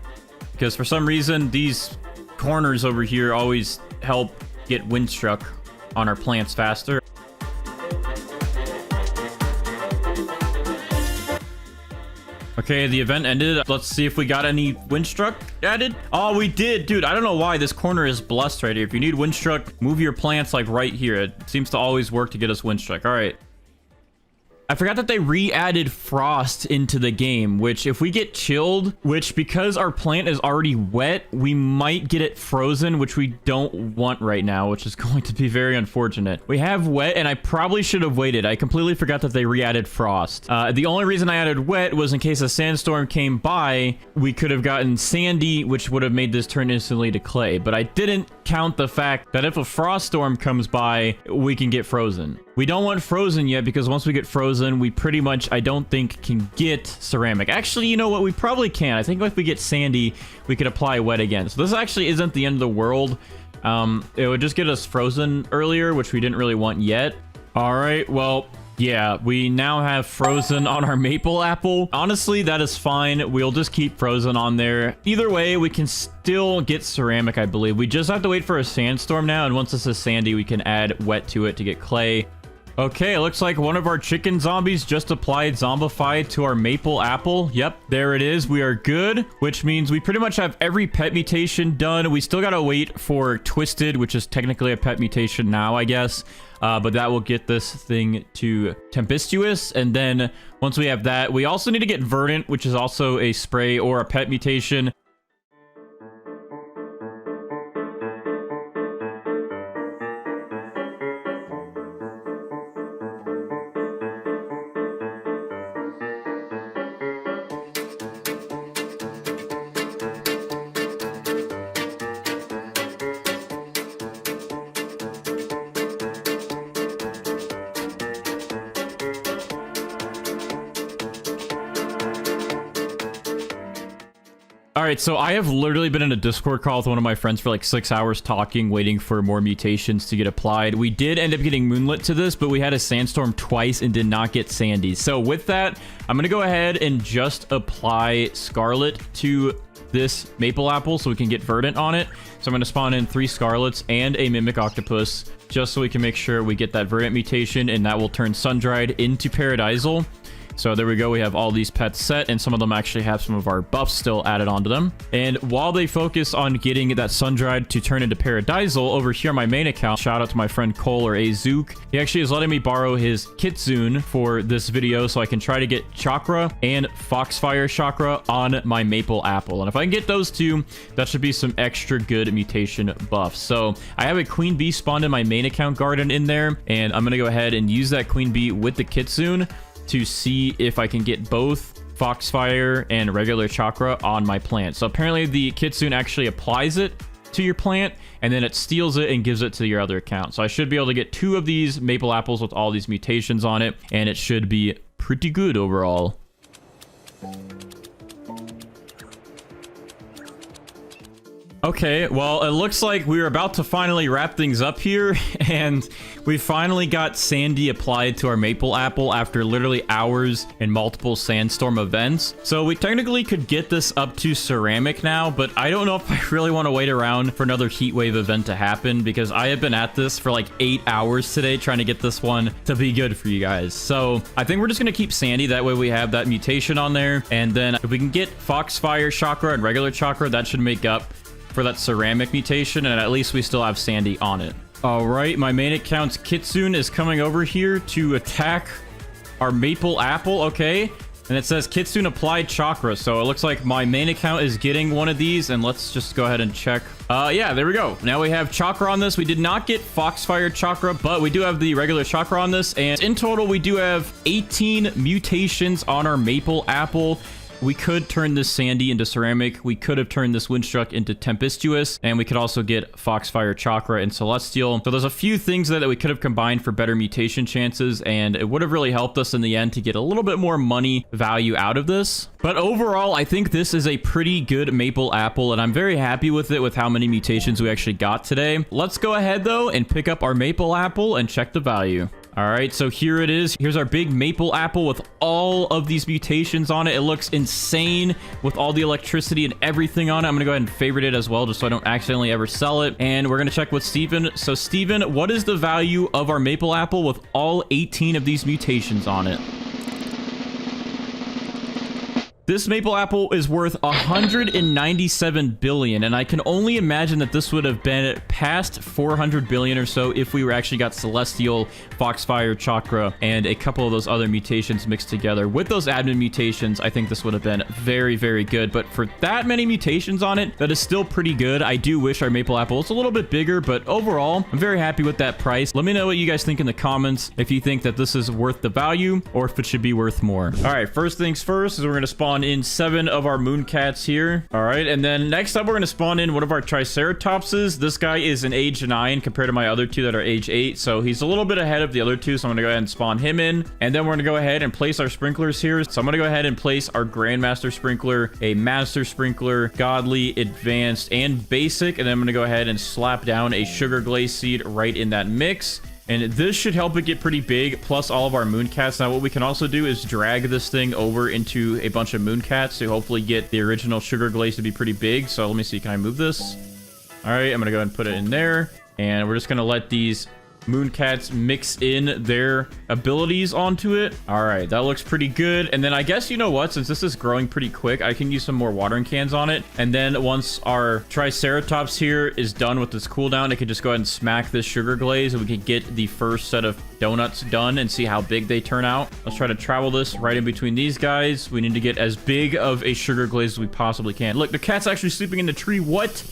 because for some reason these corners over here always help get windstruck on our plants faster. Okay, the event ended. Let's see if we got any windstruck added. Oh, we did. Dude, I don't know why this corner is blessed right here. If you need windstruck, move your plants like right here. It seems to always work to get us windstruck. All right. I forgot that they re-added frost into the game, which if we get chilled, which because our plant is already wet, we might get it frozen, which we don't want right now, which is going to be very unfortunate. We have wet, and I probably should have waited. I completely forgot that they re-added frost. The only reason I added wet was in case a sandstorm came by, we could have gotten sandy, which would have made this turn instantly to clay. But I didn't count the fact that if a frost storm comes by, we can get frozen. We don't want frozen yet, because once we get frozen, we pretty much, I don't think, can get ceramic. Actually, you know what? We probably can. I think if we get sandy, we could apply wet again. So this actually isn't the end of the world. It would just get us frozen earlier, which we didn't really want yet. All right, well, yeah, we now have frozen on our maple apple. Honestly, that is fine. We'll just keep frozen on there. Either way, we can still get ceramic, I believe. We just have to wait for a sandstorm now, and once this is sandy, we can add wet to it to get clay. Okay, it looks like one of our chicken zombies just applied Zombified to our maple apple. Yep, there it is. We are good, which means we pretty much have every pet mutation done. We still gotta wait for Twisted, which is technically a pet mutation now, I guess. But that will get this thing to Tempestuous. And then once we have that, we also need to get Verdant, which is also a spray or a pet mutation. All right, so I have literally been in a Discord call with one of my friends for like 6 hours talking, waiting for more mutations to get applied. We did end up getting Moonlit to this, but we had a sandstorm twice and did not get Sandy. So with that, I'm going to go ahead and just apply Scarlet to this maple apple so we can get Verdant on it. So I'm going to spawn in 3 Scarlets and a Mimic Octopus just so we can make sure we get that Verdant mutation, and that will turn Sun-Dried into Paradisal. So there we go. We have all these pets set, and some of them actually have some of our buffs still added onto them. And while they focus on getting that Sun-Dried to turn into Paradisal, over here on my main account, shout out to my friend Cole or Azook. He actually is letting me borrow his Kitsune for this video so I can try to get Chakra and Foxfire Chakra on my maple apple. And if I can get those two, that should be some extra good mutation buffs. So I have a Queen Bee spawned in my main account garden in there, and I'm going to go ahead and use that Queen Bee with the Kitsune to see if I can get both Foxfire and regular Chakra on my plant. So apparently the Kitsune actually applies it to your plant, and then it steals it and gives it to your other account. So I should be able to get 2 of these maple apples with all these mutations on it, and it should be pretty good overall. Okay, well, it looks like we were about to finally wrap things up here, and we finally got Sandy applied to our maple apple after literally hours and multiple sandstorm events. So we technically could get this up to ceramic now, but I don't know if I really want to wait around for another heat wave event to happen, because I have been at this for like 8 hours today trying to get this one to be good for you guys. So I think we're just going to keep Sandy. That way we have that mutation on there, and then if we can get Foxfire Chakra and regular Chakra, that should make up for that ceramic mutation, and at least we still have Sandy on it. All right, my main account's Kitsune is coming over here to attack our maple apple. Okay, and it says Kitsune applied Chakra, so it looks like my main account is getting one of these, and let's just go ahead and check. Yeah, there we go. Now we have Chakra on this. We did not get Foxfire Chakra, but we do have the regular Chakra on this, and in total we do have 18 mutations on our maple apple. We could turn this Sandy into ceramic. We could have turned this Windstruck into Tempestuous, and we could also get Foxfire Chakra and Celestial. So there's a few things that we could have combined for better mutation chances, and it would have really helped us in the end to get a little bit more money value out of this. But overall, I think this is a pretty good maple apple, and I'm very happy with it with how many mutations we actually got today. Let's go ahead though and pick up our maple apple and check the value. All right, so here it is. Here's our big maple apple with all of these mutations on it. It looks insane with all the electricity and everything on it. I'm gonna go ahead and favorite it as well, just so I don't accidentally ever sell it. And we're gonna check with Steven. So Steven, what is the value of our maple apple with all 18 of these mutations on it? This maple apple is worth 197 billion, and I can only imagine that this would have been past 400 billion or so if we were actually got Celestial, Foxfire, Chakra, and a couple of those other mutations mixed together. With those admin mutations, I think this would have been very, very good, but for that many mutations on it, that is still pretty good. I do wish our maple apple was a little bit bigger, but overall, I'm very happy with that price. Let me know what you guys think in the comments, if you think that this is worth the value, or if it should be worth more. All right, first things first is we're going to spawn in 7 of our Mooncats here. All right, and then next up we're going to spawn in one of our Triceratopses. This guy is an age 9 compared to my other 2 that are age 8, so he's a little bit ahead of the other 2, so I'm going to go ahead and spawn him in. And then we're going to go ahead and place our sprinklers here. So I'm going to go ahead and place our Grandmaster Sprinkler, a Master Sprinkler, Godly, Advanced, and Basic, and then I'm going to go ahead and slap down a Sugar Glaze Seed right in that mix. And this should help it get pretty big, plus all of our Mooncats. Now, what we can also do is drag this thing over into a bunch of Mooncats to hopefully get the original Sugar Glaze to be pretty big. So let me see, can I move this? All right, I'm going to go ahead and put it in there. And we're just going to let these Mooncats mix in their abilities onto it. All right, that looks pretty good. And then I guess, you know what, since this is growing pretty quick, I can use some more watering cans on it. And then once our Triceratops here is done with this cooldown, I can just go ahead and smack this sugar glaze and we can get the first set of donuts done and see how big they turn out. Let's try to travel this right in between these guys. We need to get as big of a sugar glaze as we possibly can. Look, the cat's actually sleeping in the tree. What?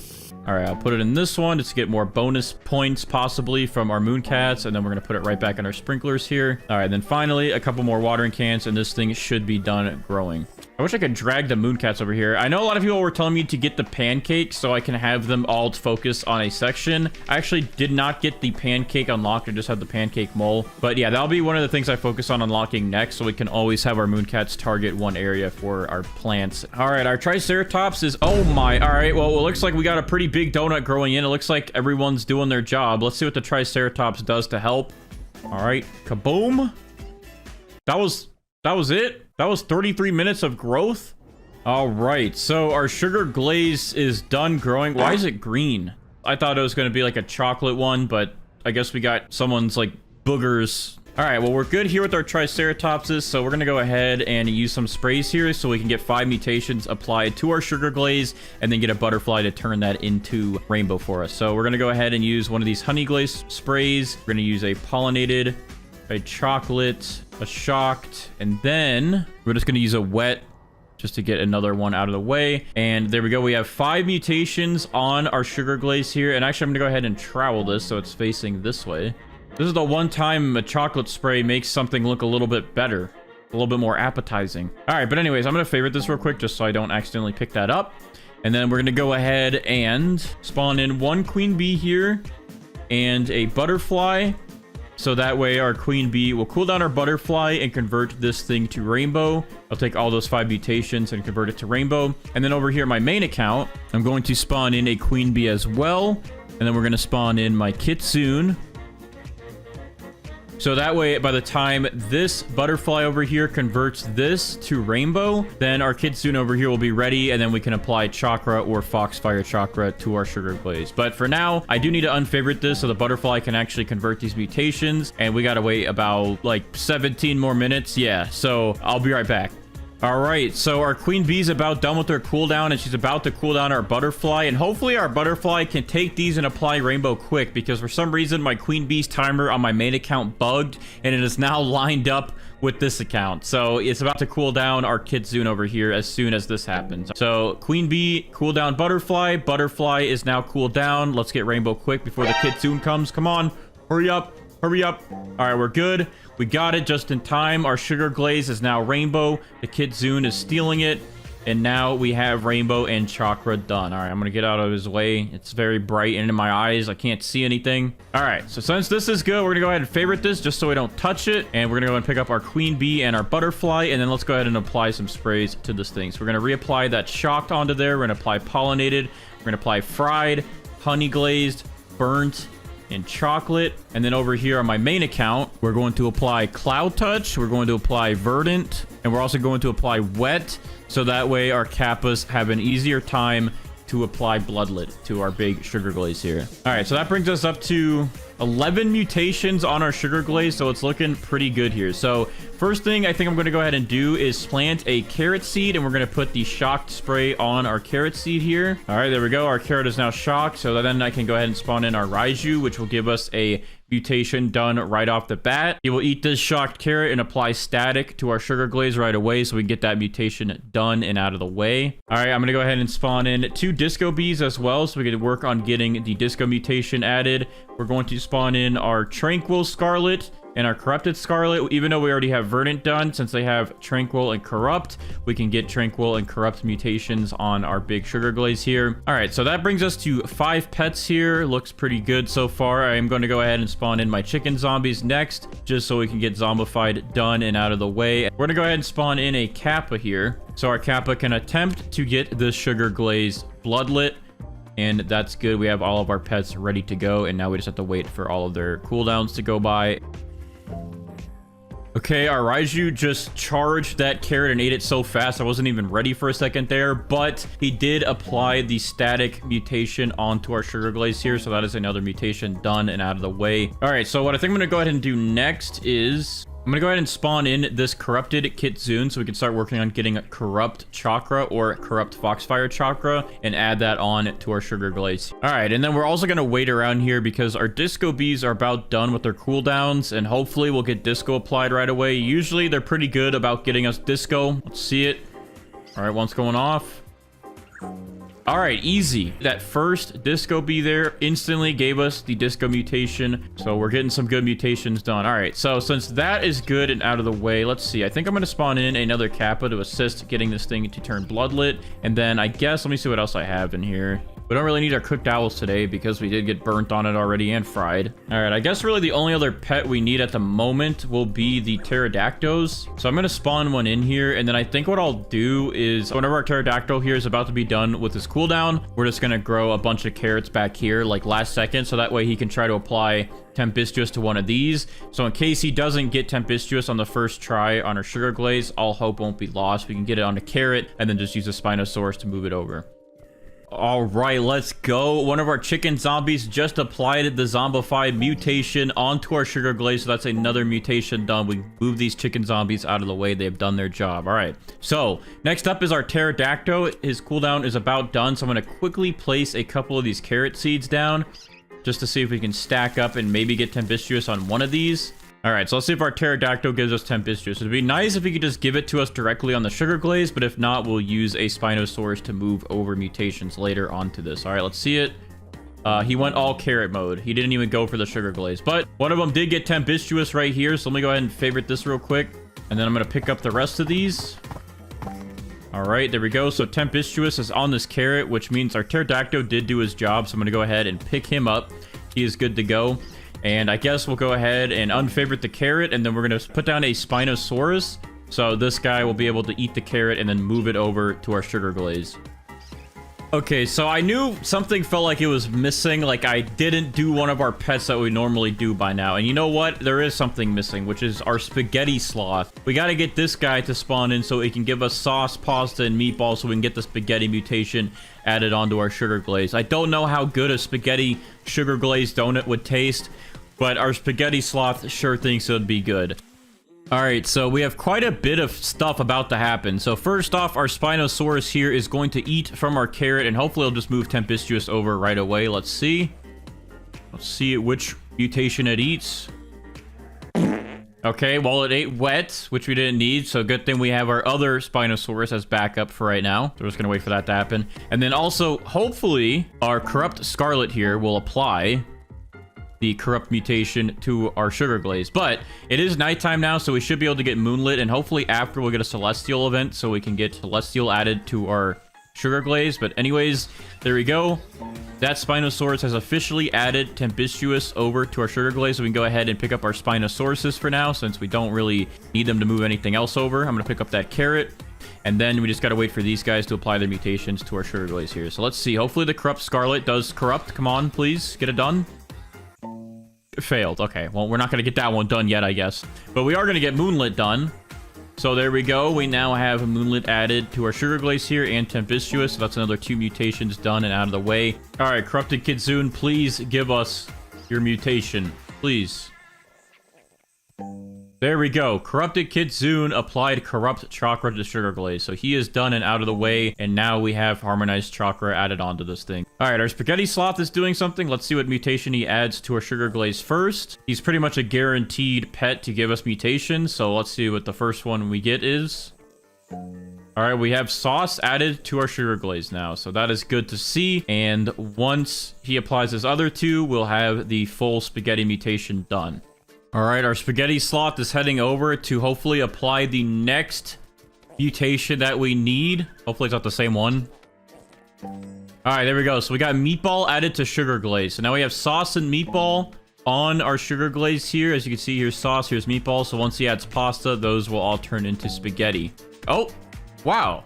All right, I'll put it in this one just to get more bonus points possibly from our Mooncats, and then we're going to put it right back in our sprinklers here. All right, then finally, a couple more watering cans, and this thing should be done growing. I wish I could drag the Mooncats over here. I know a lot of people were telling me to get the pancakes so I can have them all focus on a section. I actually did not get the pancake unlocked. I just had the pancake mole. But yeah, that'll be one of the things I focus on unlocking next, so we can always have our Mooncats target one area for our plants. All right, our Triceratops is... Oh my... All right, well, it looks like we got a pretty big donut growing in. It looks like everyone's doing their job. Let's see what the Triceratops does to help. All right, kaboom. That was it. That was 33 minutes of growth. All right, so our sugar glaze is done growing. Why is it green? I thought it was going to be like a chocolate one, but I guess we got someone's like boogers. All right, well, we're good here with our Triceratopses, so we're going to go ahead and use some sprays here so we can get 5 mutations applied to our sugar glaze and then get a butterfly to turn that into rainbow for us. So we're going to go ahead and use one of these honey glaze sprays. We're going to use a pollinated, a chocolate, a shocked, and then we're just going to use a wet just to get another one out of the way. And there we go. We have 5 mutations on our sugar glaze here. And actually, I'm going to go ahead and trowel this so it's facing this way. This is the one time a chocolate spray makes something look a little bit better, a little bit more appetizing. All right, but anyways, I'm going to favorite this real quick just so I don't accidentally pick that up. And then we're going to go ahead and spawn in 1 queen bee here and a butterfly. So that way our queen bee will cool down our butterfly and convert this thing to rainbow. I'll take all those 5 mutations and convert it to rainbow. And then over here, my main account, I'm going to spawn in a queen bee as well. And then we're going to spawn in my kitsune. So that way, by the time this butterfly over here converts this to rainbow, then our kitsune over here will be ready, and then we can apply Chakra or Foxfire Chakra to our sugar glaze. But for now, I do need to unfavorite this so the butterfly can actually convert these mutations, and we gotta wait about like 17 more minutes. Yeah, so I'll be right back. All right, so our queen bee's about done with her cooldown, and she's about to cool down our butterfly, and hopefully our butterfly can take these and apply rainbow quick, because for some reason my queen bee's timer on my main account bugged, and it is now lined up with this account. So it's about to cool down our kitsune over here as soon as this happens. So queen bee, cool down butterfly. Butterfly is now cooled down. Let's get rainbow quick before the kitsune comes. Come on, hurry up. Hurry up. All right, we're good. We got it just in time. Our sugar glaze is now rainbow. The kitsune is stealing it. And now we have rainbow and Chakra done. All right, I'm going to get out of his way. It's very bright and in my eyes. I can't see anything. All right, so since this is good, we're going to go ahead and favorite this just so we don't touch it. And we're going to go ahead and pick up our queen bee and our butterfly. And then let's go ahead and apply some sprays to this thing. So we're going to reapply that shocked onto there. We're going to apply pollinated. We're going to apply fried, honey glazed, burnt, and chocolate. And then over here on my main account, we're going to apply cloud touch, we're going to apply verdant, and we're also going to apply wet, so that way our kappas have an easier time to apply bloodlit to our big sugar glaze here. All right, so that brings us up to 11 mutations on our sugar glaze, so it's looking pretty good here. So first thing I think I'm going to go ahead and do is plant a carrot seed, and we're going to put the shocked spray on our carrot seed here. All right, there we go. Our carrot is now shocked, so then I can go ahead and spawn in our Raiju, which will give us a mutation done right off the bat. It will eat this shocked carrot and apply static to our sugar glaze right away, so we can get that mutation done and out of the way. All right, I'm going to go ahead and spawn in 2 disco bees as well, so we can work on getting the disco mutation added. We're going to spawn in our Tranquil Scarlet and our Corrupted Scarlet. Even though we already have Verdant done, since they have Tranquil and Corrupt, we can get Tranquil and Corrupt mutations on our big sugar glaze here. All right, so that brings us to 5 pets here. Looks pretty good so far. I am going to go ahead and spawn in my chicken zombies next, just so we can get Zombified done and out of the way. We're gonna go ahead and spawn in a Kappa here, so our Kappa can attempt to get this sugar glaze bloodlit. And that's good. We have all of our pets ready to go, and now we just have to wait for all of their cooldowns to go by. Okay, our Raiju just charged that carrot and ate it so fast I wasn't even ready for a second there, but he did apply the static mutation onto our sugar glaze here, so that is another mutation done and out of the way. All right, so what I think I'm gonna go ahead and do next is I'm gonna go ahead and spawn in this corrupted Kitsune so we can start working on getting a corrupt Chakra or corrupt Foxfire Chakra and add that on to our sugar glaze. All right, and then we're also gonna wait around here because our disco bees are about done with their cooldowns, and hopefully we'll get disco applied right away. Usually they're pretty good about getting us disco. Let's see it. All right, one's going off. All right, easy. That first disco bee there instantly gave us the disco mutation. So we're getting some good mutations done. All right, so since that is good and out of the way, let's see. I think I'm going to spawn in another Kappa to assist getting this thing to turn bloodlit. And then I guess, let me see what else I have in here. We don't really need our cooked owls today because we did get burnt on it already and fried. All right, I guess really the only other pet we need at the moment will be the pterodactyls. So I'm going to spawn one in here, and then I think what I'll do is whenever our pterodactyl here is about to be done with his cooldown, we're just going to grow a bunch of carrots back here like last second, so that way he can try to apply Tempestuous to one of these. So in case he doesn't get Tempestuous on the first try on our sugar glaze, all hope won't be lost. We can get it on a carrot and then just use a Spinosaurus to move it over. All right, let's go. One of our chicken zombies just applied the Zombified mutation onto our sugar glaze, so that's another mutation done. We move these chicken zombies out of the way. They've done their job. All right, so next up is our pterodactyl. His cooldown is about done, so I'm going to quickly place a couple of these carrot seeds down just to see if we can stack up and maybe get Tempestuous on one of these. All right, so let's see if our pterodactyl gives us Tempestuous. It'd be nice if he could just give it to us directly on the sugar glaze, but if not, we'll use a Spinosaurus to move over mutations later onto this. All right, let's see it. He went all carrot mode. He didn't even go for the sugar glaze, but one of them did get Tempestuous right here. So let me go ahead and favorite this real quick, and then I'm going to pick up the rest of these. All right, there we go. So Tempestuous is on this carrot, which means our pterodactyl did do his job. So I'm going to go ahead and pick him up. He is good to go. And I guess we'll go ahead and unfavorite the carrot, and then we're going to put down a Spinosaurus. So this guy will be able to eat the carrot and then move it over to our sugar glaze. Okay, so I knew something felt like it was missing. Like I didn't do one of our pets that we normally do by now. And you know what? There is something missing, which is our spaghetti sloth. We got to get this guy to spawn in so it can give us sauce, pasta, and meatballs so we can get the spaghetti mutation added onto our sugar glaze. I don't know how good a spaghetti sugar glaze donut would taste, but our spaghetti sloth sure thinks it would be good. All right, so we have quite a bit of stuff about to happen. So first off, our Spinosaurus here is going to eat from our carrot, and hopefully it'll just move Tempestuous over right away. Let's see. Let's see which mutation it eats. Okay, well, it ate wet, which we didn't need, so good thing we have our other Spinosaurus as backup for right now. So we're just gonna wait for that to happen. And then also, hopefully, our corrupt Scarlet here will apply the corrupt mutation to our sugar glaze. But it is nighttime now, so we should be able to get Moonlit, and hopefully after we'll get a Celestial event so we can get Celestial added to our sugar glaze. But anyways, there we go. That Spinosaurus has officially added Tempestuous over to our sugar glaze, so we can go ahead and pick up our Spinosauruses for now, since we don't really need them to move anything else over. I'm gonna pick up that carrot, and then we just gotta wait for these guys to apply their mutations to our sugar glaze here. So let's see. Hopefully the corrupt Scarlet does corrupt. Come on, please get it done. Failed. Okay, well, we're not going to get that one done yet, I guess. But we are going to get Moonlit done. So there we go. We now have Moonlit added to our sugar glaze here and Tempestuous. So that's another 2 mutations done and out of the way. All right, corrupted Kitsune, please give us your mutation. Please. There we go. Corrupted Kitsune applied corrupt Chakra to sugar glaze. So he is done and out of the way. And now we have harmonized Chakra added onto this thing. All right, our spaghetti sloth is doing something. Let's see what mutation he adds to our sugar glaze first. He's pretty much a guaranteed pet to give us mutations. So let's see what the first one we get is. All right, we have sauce added to our sugar glaze now. So that is good to see. And once he applies his other 2, we'll have the full spaghetti mutation done. All right, our spaghetti sloth is heading over to hopefully apply the next mutation that we need. Hopefully it's not the same one. All right, there we go. So we got meatball added to sugar glaze. So now we have sauce and meatball on our sugar glaze here. As you can see, here's sauce, here's meatball. So once he adds pasta, those will all turn into spaghetti. Oh, wow.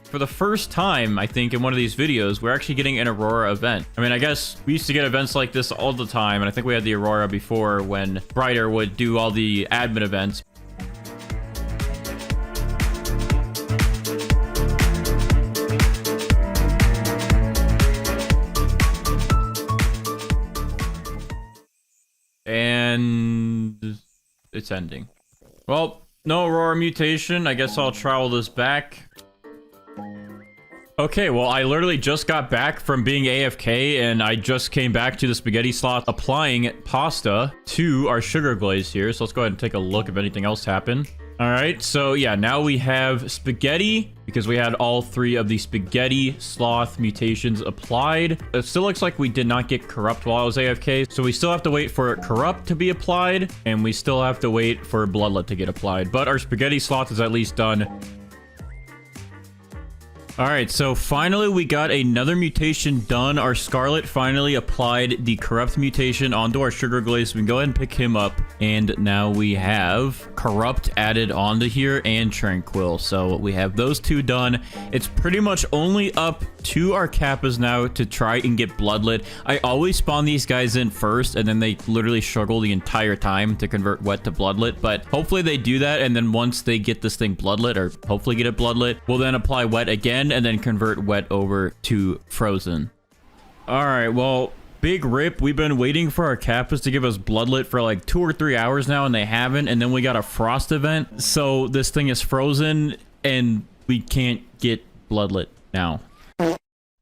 For the first time, I think, in one of these videos, we're actually getting an Aurora event. I mean, I guess we used to get events like this all the time, and I think we had the Aurora before when Brighter would do all the admin events. it's ending. Well, no Aurora mutation. I guess I'll travel this back. Okay, well, I literally just got back from being AFK, and I just came back to the spaghetti sloth applying pasta to our sugar glaze here. So let's go ahead and take a look if anything else happened. All right, so yeah, now we have spaghetti because we had all 3 of the spaghetti sloth mutations applied. It still looks like we did not get corrupt while I was AFK, so we still have to wait for corrupt to be applied, and we still have to wait for bloodlet to get applied. But our spaghetti sloth is at least done. All right, so finally we got another mutation done. Our Scarlet finally applied the corrupt mutation onto our sugar glaze. We can go ahead and pick him up, and now we have corrupt added onto here and tranquil. So we have those 2 done. It's pretty much only up to our kappas now to try and get bloodlit. I always spawn these guys in first, and then they literally struggle the entire time to convert wet to bloodlit. But hopefully they do that, and then once they get this thing bloodlit, or hopefully get it bloodlit, we'll then apply wet again and then convert wet over to frozen. All right, well, big rip. We've been waiting for our kappas to give us bloodlit for like 2 or 3 hours now, and they haven't. And then we got a frost event, so this thing is frozen and we can't get bloodlit now.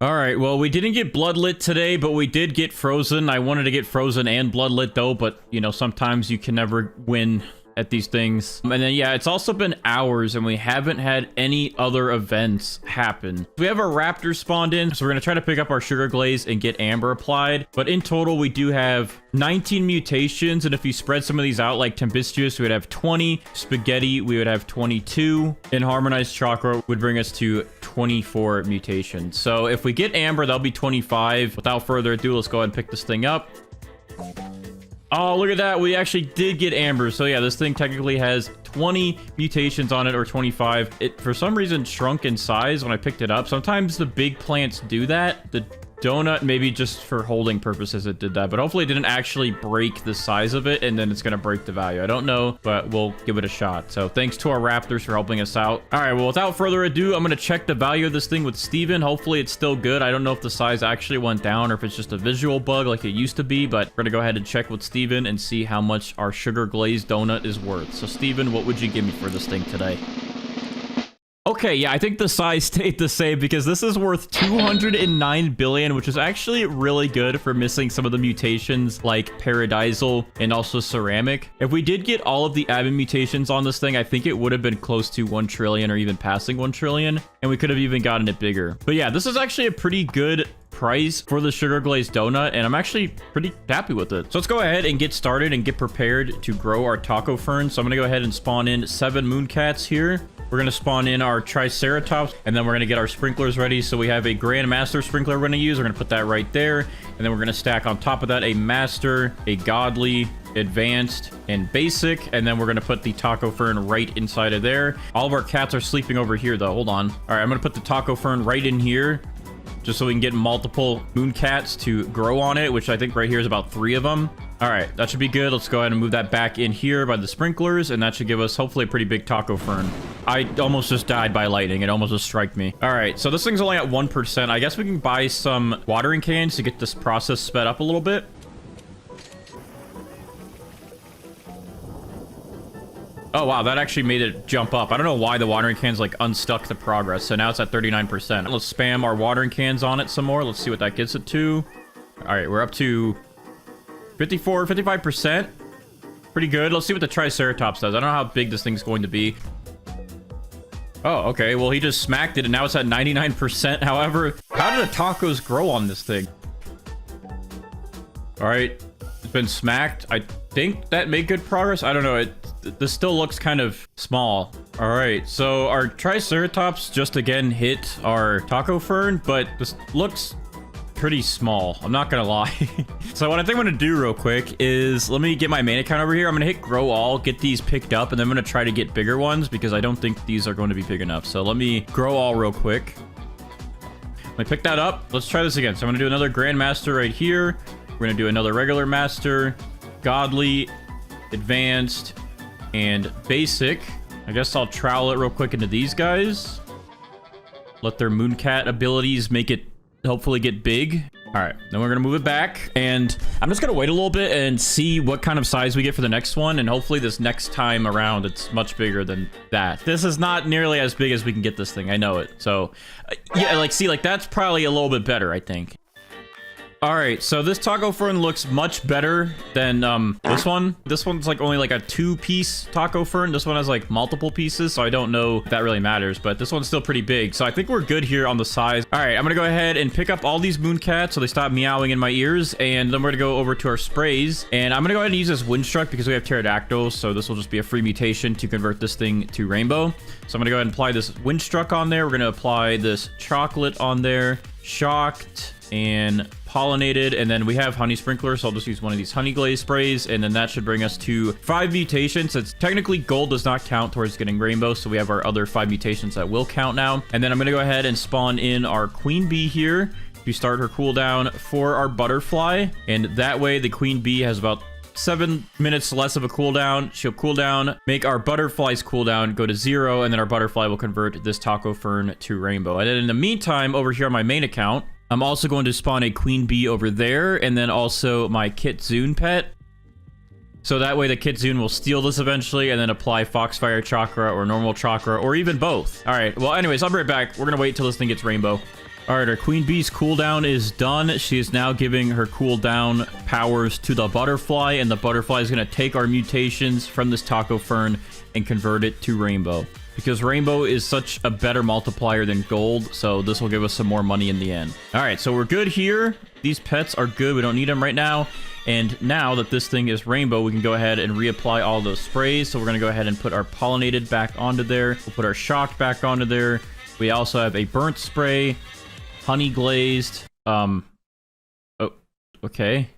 All right, well, we didn't get bloodlit today, but we did get frozen. I wanted to get frozen and bloodlit though, but you know, sometimes you can never win at these things. And then yeah, it's also been hours and we haven't had any other events happen. We have our raptor spawned in, so we're gonna try to pick up our sugar glaze and get amber applied. But in total, we do have 19 mutations, and if you spread some of these out like Tempestuous, we would have 20. Spaghetti, we would have 22. And harmonized chakra would bring us to 24 mutations. So if we get amber, that'll be 25. Without further ado, let's go ahead and pick this thing up. Oh, look at that. We actually did get amber. So yeah, this thing technically has 20 mutations on it, or 25. It, for some reason, shrunk in size when I picked it up. Sometimes the big plants do that. The donut, maybe just for holding purposes, it did that. But hopefully it didn't actually break the size of it, and then it's going to break the value. I don't know, but we'll give it a shot. So thanks to our raptors for helping us out. All right, well, without further ado, I'm going to check the value of this thing with Steven. Hopefully it's still good. I don't know if the size actually went down or if it's just a visual bug like it used to be, but we're going to go ahead and check with Steven and see how much our sugar glazed donut is worth. So Steven, what would you give me for this thing today? Okay, yeah, I think the size stayed the same because this is worth 209 billion, which is actually really good for missing some of the mutations like Paradisal and also ceramic. If we did get all of the admin mutations on this thing, I think it would have been close to 1 trillion or even passing 1 trillion, and we could have even gotten it bigger. But yeah, this is actually a pretty good price for the sugar glazed donut, and I'm actually pretty happy with it. So let's go ahead and get started and get prepared to grow our taco fern. So I'm gonna go ahead and spawn in 7 mooncats here. We're going to spawn in our triceratops, and then we're going to get our sprinklers ready. So we have a grandmaster sprinkler we're going to use. We're going to put that right there, and then we're going to stack on top of that a master, a godly, advanced, and basic, and then we're going to put the taco fern right inside of there. All of our cats are sleeping over here though. Hold on. All right, I'm going to put the taco fern right in here just so we can get multiple mooncats to grow on it, which I think right here is about 3 of them. All right, that should be good. Let's go ahead and move that back in here by the sprinklers, and that should give us hopefully a pretty big taco fern. I almost just died by lightning. It almost just striked me. All right, so this thing's only at 1%. I guess we can buy some watering cans to get this process sped up a little bit. Oh, wow, that actually made it jump up. I don't know why the watering cans, like, unstuck the progress. So now it's at 39%. Let's spam our watering cans on it some more. Let's see what that gets it to. All right, we're up to 54, 55%. Pretty good. Let's see what the triceratops does. I don't know how big this thing's going to be. Oh, okay. Well, he just smacked it, and now it's at 99%. However, how did the tacos grow on this thing? All right. It's been smacked. I think that made good progress. I don't know. This still looks kind of small. All right. So our triceratops just again hit our taco fern, but this looks pretty small. I'm not gonna lie. So what I think I'm gonna do real quick is let me get my main account over here. I'm gonna hit grow all, get these picked up, and then I'm gonna try to get bigger ones because I don't think these are going to be big enough. So let me grow all real quick. Let me pick that up. Let's try this again. So I'm gonna do another grandmaster right here. We're gonna do another regular master, godly, advanced, and basic. I guess I'll trowel it real quick into these guys. Let their mooncat abilities make it hopefully get big. All right, then we're gonna move it back, and I'm just gonna wait a little bit and see what kind of size we get for the next one, and hopefully this next time around it's much bigger than that. This is not nearly as big as we can get this thing, I know it. So yeah, like, see, like, that's probably a little bit better, I think. All right, so this taco fern looks much better than this one. This one's like only like a 2-piece taco fern. This one has like multiple pieces, so I don't know if that really matters, but this one's still pretty big. So I think we're good here on the size. All right, I'm gonna go ahead and pick up all these mooncats so they stop meowing in my ears, and then we're gonna go over to our sprays, and I'm gonna go ahead and use this windstruck because we have pterodactyls, so this will just be a free mutation to convert this thing to rainbow. So I'm gonna go ahead and apply this windstruck on there. We're gonna apply this chocolate on there, shocked, and pollinated, and then we have honey sprinkler, so I'll just use one of these honey glaze sprays, and then that should bring us to 5 mutations. It's technically gold does not count towards getting rainbow, so we have our other 5 mutations that will count now. And then I'm gonna go ahead and spawn in our queen bee here to start her cooldown for our butterfly, and that way the queen bee has about 7 minutes less of a cooldown. She'll cool down, make our butterfly's cooldown go to 0, and then our butterfly will convert this taco fern to rainbow. And then in the meantime, over here on my main account, I'm also going to spawn a queen bee over there, and then also my kitsune pet. So that way the kitsune will steal this eventually, and then apply foxfire chakra or normal chakra, or even both. All right, well, anyways, I'll be right back. We're gonna wait till this thing gets rainbow. All right, our queen bee's cooldown is done. She is now giving her cooldown powers to the butterfly, and the butterfly is gonna take our mutations from this taco fern and convert it to rainbow, because rainbow is such a better multiplier than gold, so this will give us some more money in the end. All right, so we're good here. These pets are good. We don't need them right now. And now that this thing is rainbow, we can go ahead and reapply all those sprays. So we're going to go ahead and put our pollinated back onto there. We'll put our shocked back onto there. We also have a burnt spray, honey glazed. Oh, okay.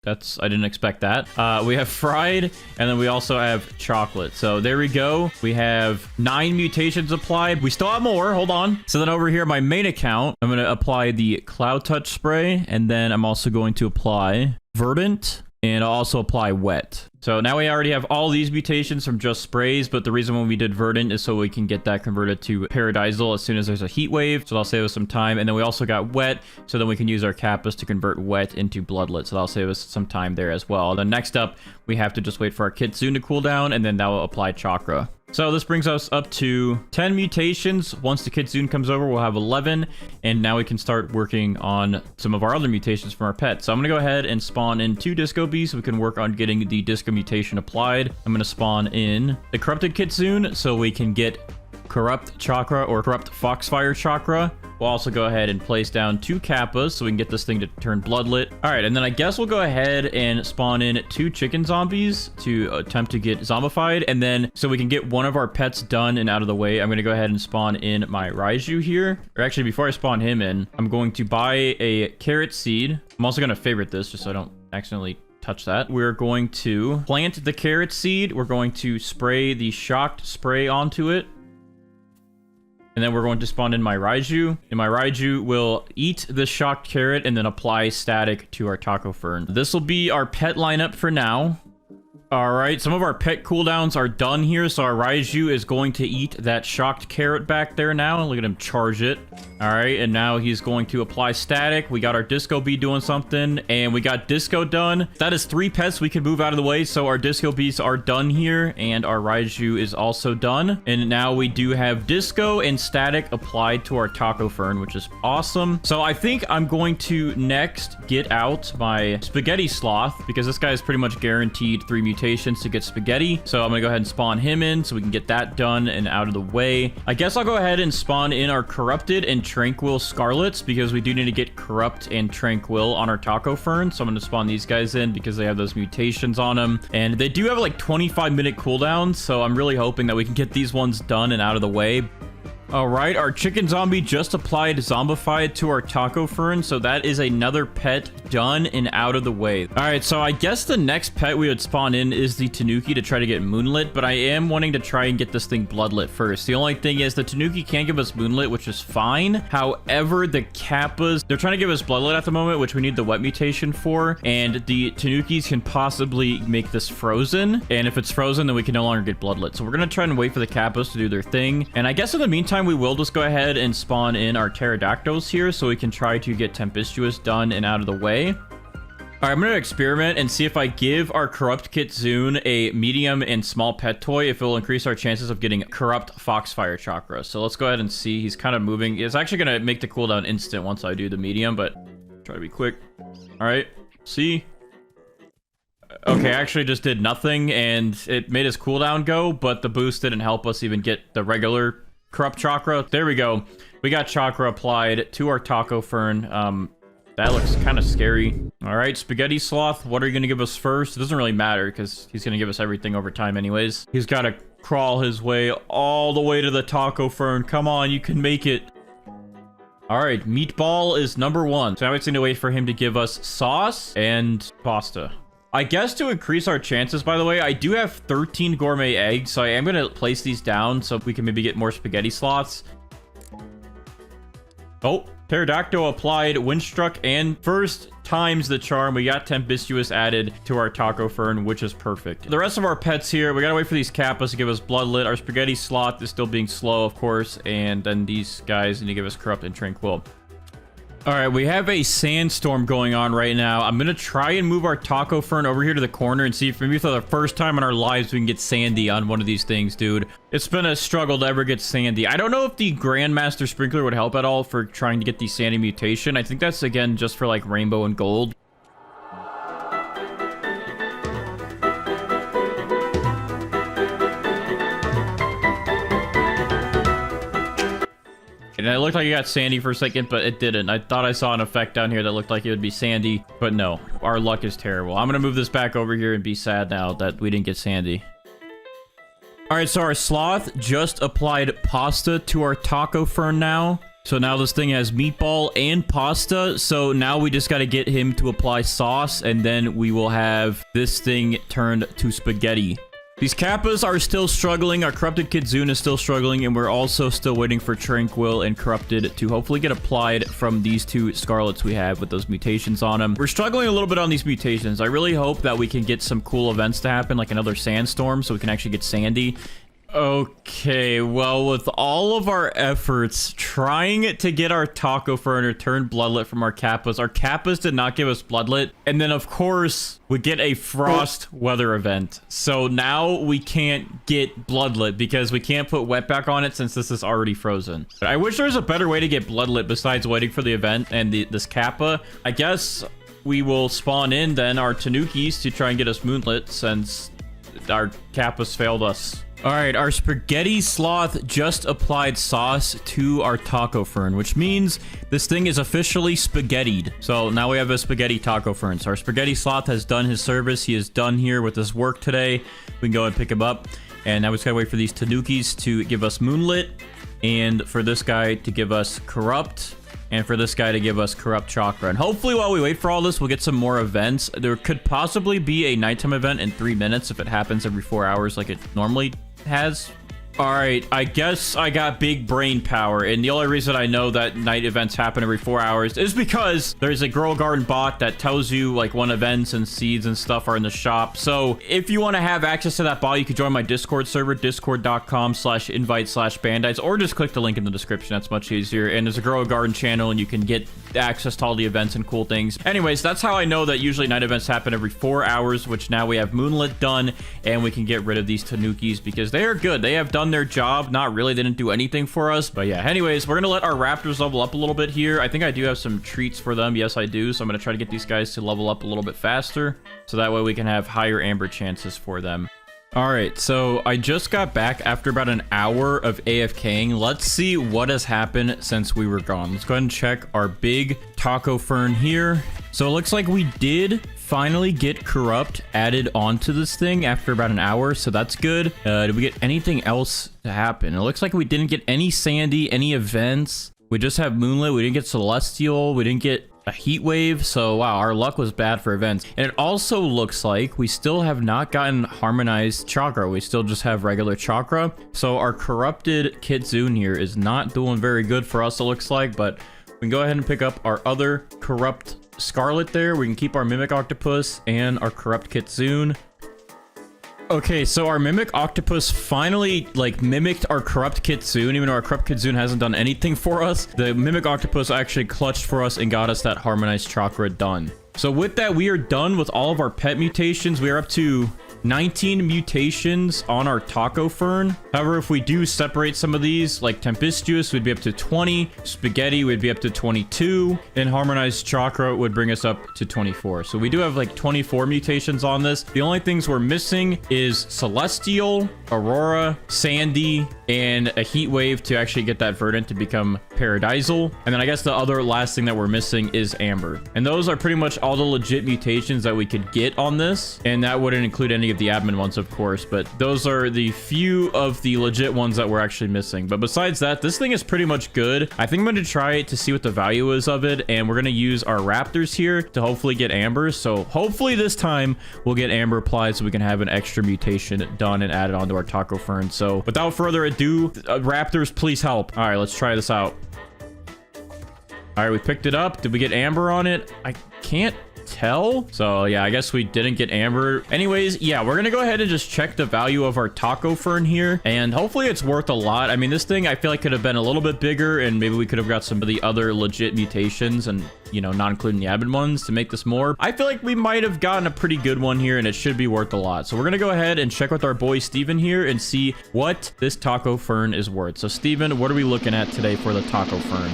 I didn't expect that. We have fried, and then we also have chocolate. So there we go. We have 9 mutations applied. We still have more. Hold on. So then over here, my main account, I'm going to apply the Cloud Touch spray, and then I'm also going to apply Verdant, and I'll also apply Wet. So now we already have all these mutations from just sprays, but the reason why we did Verdant is so we can get that converted to Paradisal as soon as there's a heat wave. So that'll save us some time. And then we also got Wet, so then we can use our Kappas to convert Wet into Bloodlit. So that'll save us some time there as well. Then next up, we have to just wait for our Kitsune to cool down, and then that will apply Chakra. So this brings us up to 10 mutations. Once the Kitsune comes over, we'll have 11. And now we can start working on some of our other mutations from our pets. So I'm going to go ahead and spawn in 2 Disco Bees so we can work on getting the Disco mutation applied. I'm going to spawn in the Corrupted Kitsune so we can get Corrupt Chakra or Corrupt Foxfire Chakra. We'll also go ahead and place down 2 Kappas so we can get this thing to turn Bloodlit. All right, and then I guess we'll go ahead and spawn in 2 chicken zombies to attempt to get zombified. And then so we can get one of our pets done and out of the way, I'm going to go ahead and spawn in my Raiju here. Or actually, before I spawn him in, I'm going to buy a carrot seed. I'm also going to favorite this just so I don't accidentally touch that. We're going to plant the carrot seed. We're going to spray the shocked spray onto it. And then we're going to spawn in my Raiju. And my Raiju will eat the shocked carrot and then apply static to our taco fern. This will be our pet lineup for now. All right, some of our pet cooldowns are done here. So our Raiju is going to eat that shocked carrot back there now. Look at him charge it. All right, and now he's going to apply static. We got our Disco Bee doing something, and we got Disco done. That is 3 pets we can move out of the way. So our Disco Bees are done here, and our Raiju is also done. And now we do have Disco and static applied to our taco fern, which is awesome. So I think I'm going to next get out my Spaghetti Sloth, because this guy is pretty much guaranteed 3 mutations to get Spaghetti. So I'm gonna go ahead and spawn him in so we can get that done and out of the way. I guess I'll go ahead and spawn in our Corrupted and Tranquil Scarlets, because we do need to get Corrupt and Tranquil on our taco fern. So I'm gonna spawn these guys in because they have those mutations on them, and they do have like 25-minute cooldowns. So I'm really hoping that we can get these ones done and out of the way. All right, our chicken zombie just applied Zombified to our taco fern, so that is another pet done and out of the way. All right, so I guess the next pet we would spawn in is the Tanuki to try to get Moonlit, but I am wanting to try and get this thing Bloodlit first. The only thing is the Tanuki can't give us Moonlit, which is fine. However, the Kappas, they're trying to give us Bloodlit at the moment, which we need the Wet mutation for, and the Tanukis can possibly make this frozen, and if it's frozen, then we can no longer get Bloodlit. So we're gonna try and wait for the Kappas to do their thing, and I guess in the meantime, time, we will just go ahead and spawn in our pterodactyls here so we can try to get Tempestuous done and out of the way. All right, I'm going to experiment and see if I give our Corrupt Kitsune a medium and small pet toy, if it will increase our chances of getting Corrupt Foxfire Chakra. So let's go ahead and see. He's kind of moving. It's actually going to make the cooldown instant once I do the medium, but try to be quick. All right, see? Okay, I actually just did nothing, and it made his cooldown go, but the boost didn't help us even get the regular Corrupt Chakra. There we go. We got Chakra applied to our Taco Fern. That looks kind of scary. All right, Spaghetti Sloth, what are you going to give us first? It doesn't really matter because he's going to give us everything over time anyways. He's got to crawl his way all the way to the Taco Fern. Come on, you can make it. All right, Meatball is number 1. So now it's going to wait for him to give us sauce and pasta. I guess to increase our chances, by the way, I do have 13 gourmet eggs, so I am going to place these down so we can maybe get more spaghetti sloths. Oh, Pterodactyl applied, Windstruck, and first times the charm, we got Tempestuous added to our Taco Fern, which is perfect. The rest of our pets here, we gotta wait for these Kappas to give us Bloodlit. Our Spaghetti Sloth is still being slow, of course, and then these guys need to give us Corrupt and Tranquil. All right, we have a sandstorm going on right now. I'm going to try and move our Taco Fern over here to the corner and see if maybe for the first time in our lives we can get Sandy on one of these things, dude. It's been a struggle to ever get Sandy. I don't know if the Grandmaster Sprinkler would help at all for trying to get the Sandy mutation. I think that's, again, just for, like, Rainbow and Gold. And it looked like it got Sandy for a second, but it didn't. I thought I saw an effect down here that looked like it would be Sandy, but no. Our luck is terrible. I'm going to move this back over here and be sad now that we didn't get Sandy. All right, so our Sloth just applied pasta to our Taco Fern now. So now this thing has meatball and pasta. So now we just got to get him to apply sauce, and then we will have this thing turned to spaghetti. These Kappas are still struggling. Our Corrupted Kitsune is still struggling, and we're also still waiting for Tranquil and Corrupted to hopefully get applied from these 2 Scarlets we have with those mutations on them. We're struggling a little bit on these mutations. I really hope that we can get some cool events to happen, like another sandstorm, so we can actually get Sandy. Okay, well, with all of our efforts trying to get our Taco Fern return Bloodlit from our Kappas did not give us Bloodlit. And then, of course, we get a frost weather event. So now we can't get Bloodlit because we can't put wetback on it since this is already frozen. But I wish there was a better way to get Bloodlit besides waiting for the event and this Kappa. I guess we will spawn in then our Tanukis to try and get us Moonlit since our Kappas failed us. All right, our Spaghetti Sloth just applied sauce to our Taco Fern, which means this thing is officially spaghettied. So now we have a Spaghetti Taco Fern. So our Spaghetti Sloth has done his service. He is done here with his work today. We can go and pick him up. And now we just gotta wait for these Tanukis to give us Moonlit, and for this guy to give us Corrupt, and for this guy to give us Corrupt Chakra. And hopefully while we wait for all this, we'll get some more events. There could possibly be a nighttime event in 3 minutes if it happens every 4 hours like it normally has. All right, I guess I got big brain power, and the only reason I know that night events happen every 4 hours is because there's a Grow Garden bot that tells you like when events and seeds and stuff are in the shop. So if you want to have access to that bot, you can join my Discord server, discord.com/invite/bandites, or just click the link in the description. That's much easier. And there's a Grow Garden channel, and you can get access to all the events and cool things. Anyways, that's how I know that usually night events happen every 4 hours, which now we have Moonlit done, and we can get rid of these Tanukis because they are good. They have done their job. Not really, they didn't do anything for us, but yeah. Anyways, we're gonna let our raptors level up a little bit here. I think I do have some treats for them. Yes, I do. So I'm gonna try to get these guys to level up a little bit faster, so that way we can have higher amber chances for them. All right, so I just got back after about an hour of AFKing. Let's see what has happened since we were gone. Let's go ahead and check our big Taco Fern here. So it looks like we did finally get Corrupt added onto this thing after about an hour, so that's good. Did we get anything else to happen? It looks like we didn't get any Sandy, any events. We just have Moonlit. We didn't get Celestial. We didn't get a heat wave. So wow, our luck was bad for events. And it also looks like we still have not gotten harmonized Chakra. We still just have regular Chakra. So our Corrupted Kitsune here is not doing very good for us, it looks like, but we can go ahead and pick up our other Corrupt Scarlet there. We can keep our Mimic Octopus and our Corrupt Kitsune. Okay, so our Mimic Octopus finally, like, mimicked our Corrupt Kitsune, even though our Corrupt Kitsune hasn't done anything for us. The Mimic Octopus actually clutched for us and got us that Harmonized Chakra done. So with that, we are done with all of our pet mutations. We are up to 19 mutations on our taco fern. However, if we do separate some of these, like Tempestuous would be up to 20, Spaghetti would be up to 22, and Harmonized Chakra would bring us up to 24. So we do have like 24 mutations on this. The only things we're missing is Celestial, Aurora, Sandy, and a Heat Wave to actually get that Verdant to become Paradisal. And then I guess the other last thing that we're missing is Amber. And those are pretty much all the legit mutations that we could get on this. And that wouldn't include any of the admin ones, of course, but those are the few of the legit ones that we're actually missing. But besides that, this thing is pretty much good. I think I'm going to try it to see what the value is of it, and we're going to use our raptors here to hopefully get Amber. So hopefully this time we'll get Amber applied so we can have an extra mutation done and added onto our taco fern. So without further ado, raptors, please help. All right, let's try this out. All right, we picked it up. Did we get Amber on it? I can't tell. So yeah, I guess we didn't get Amber. Anyways, yeah, we're gonna go ahead and just check the value of our taco fern here, and hopefully it's worth a lot. I mean, this thing I feel like could have been a little bit bigger, and maybe we could have got some of the other legit mutations and, you know, not including the admin ones to make this more. I feel like we might have gotten a pretty good one here, and it should be worth a lot. So we're gonna go ahead and check with our boy Steven here and see what this taco fern is worth. So Steven, what are we looking at today for the taco fern?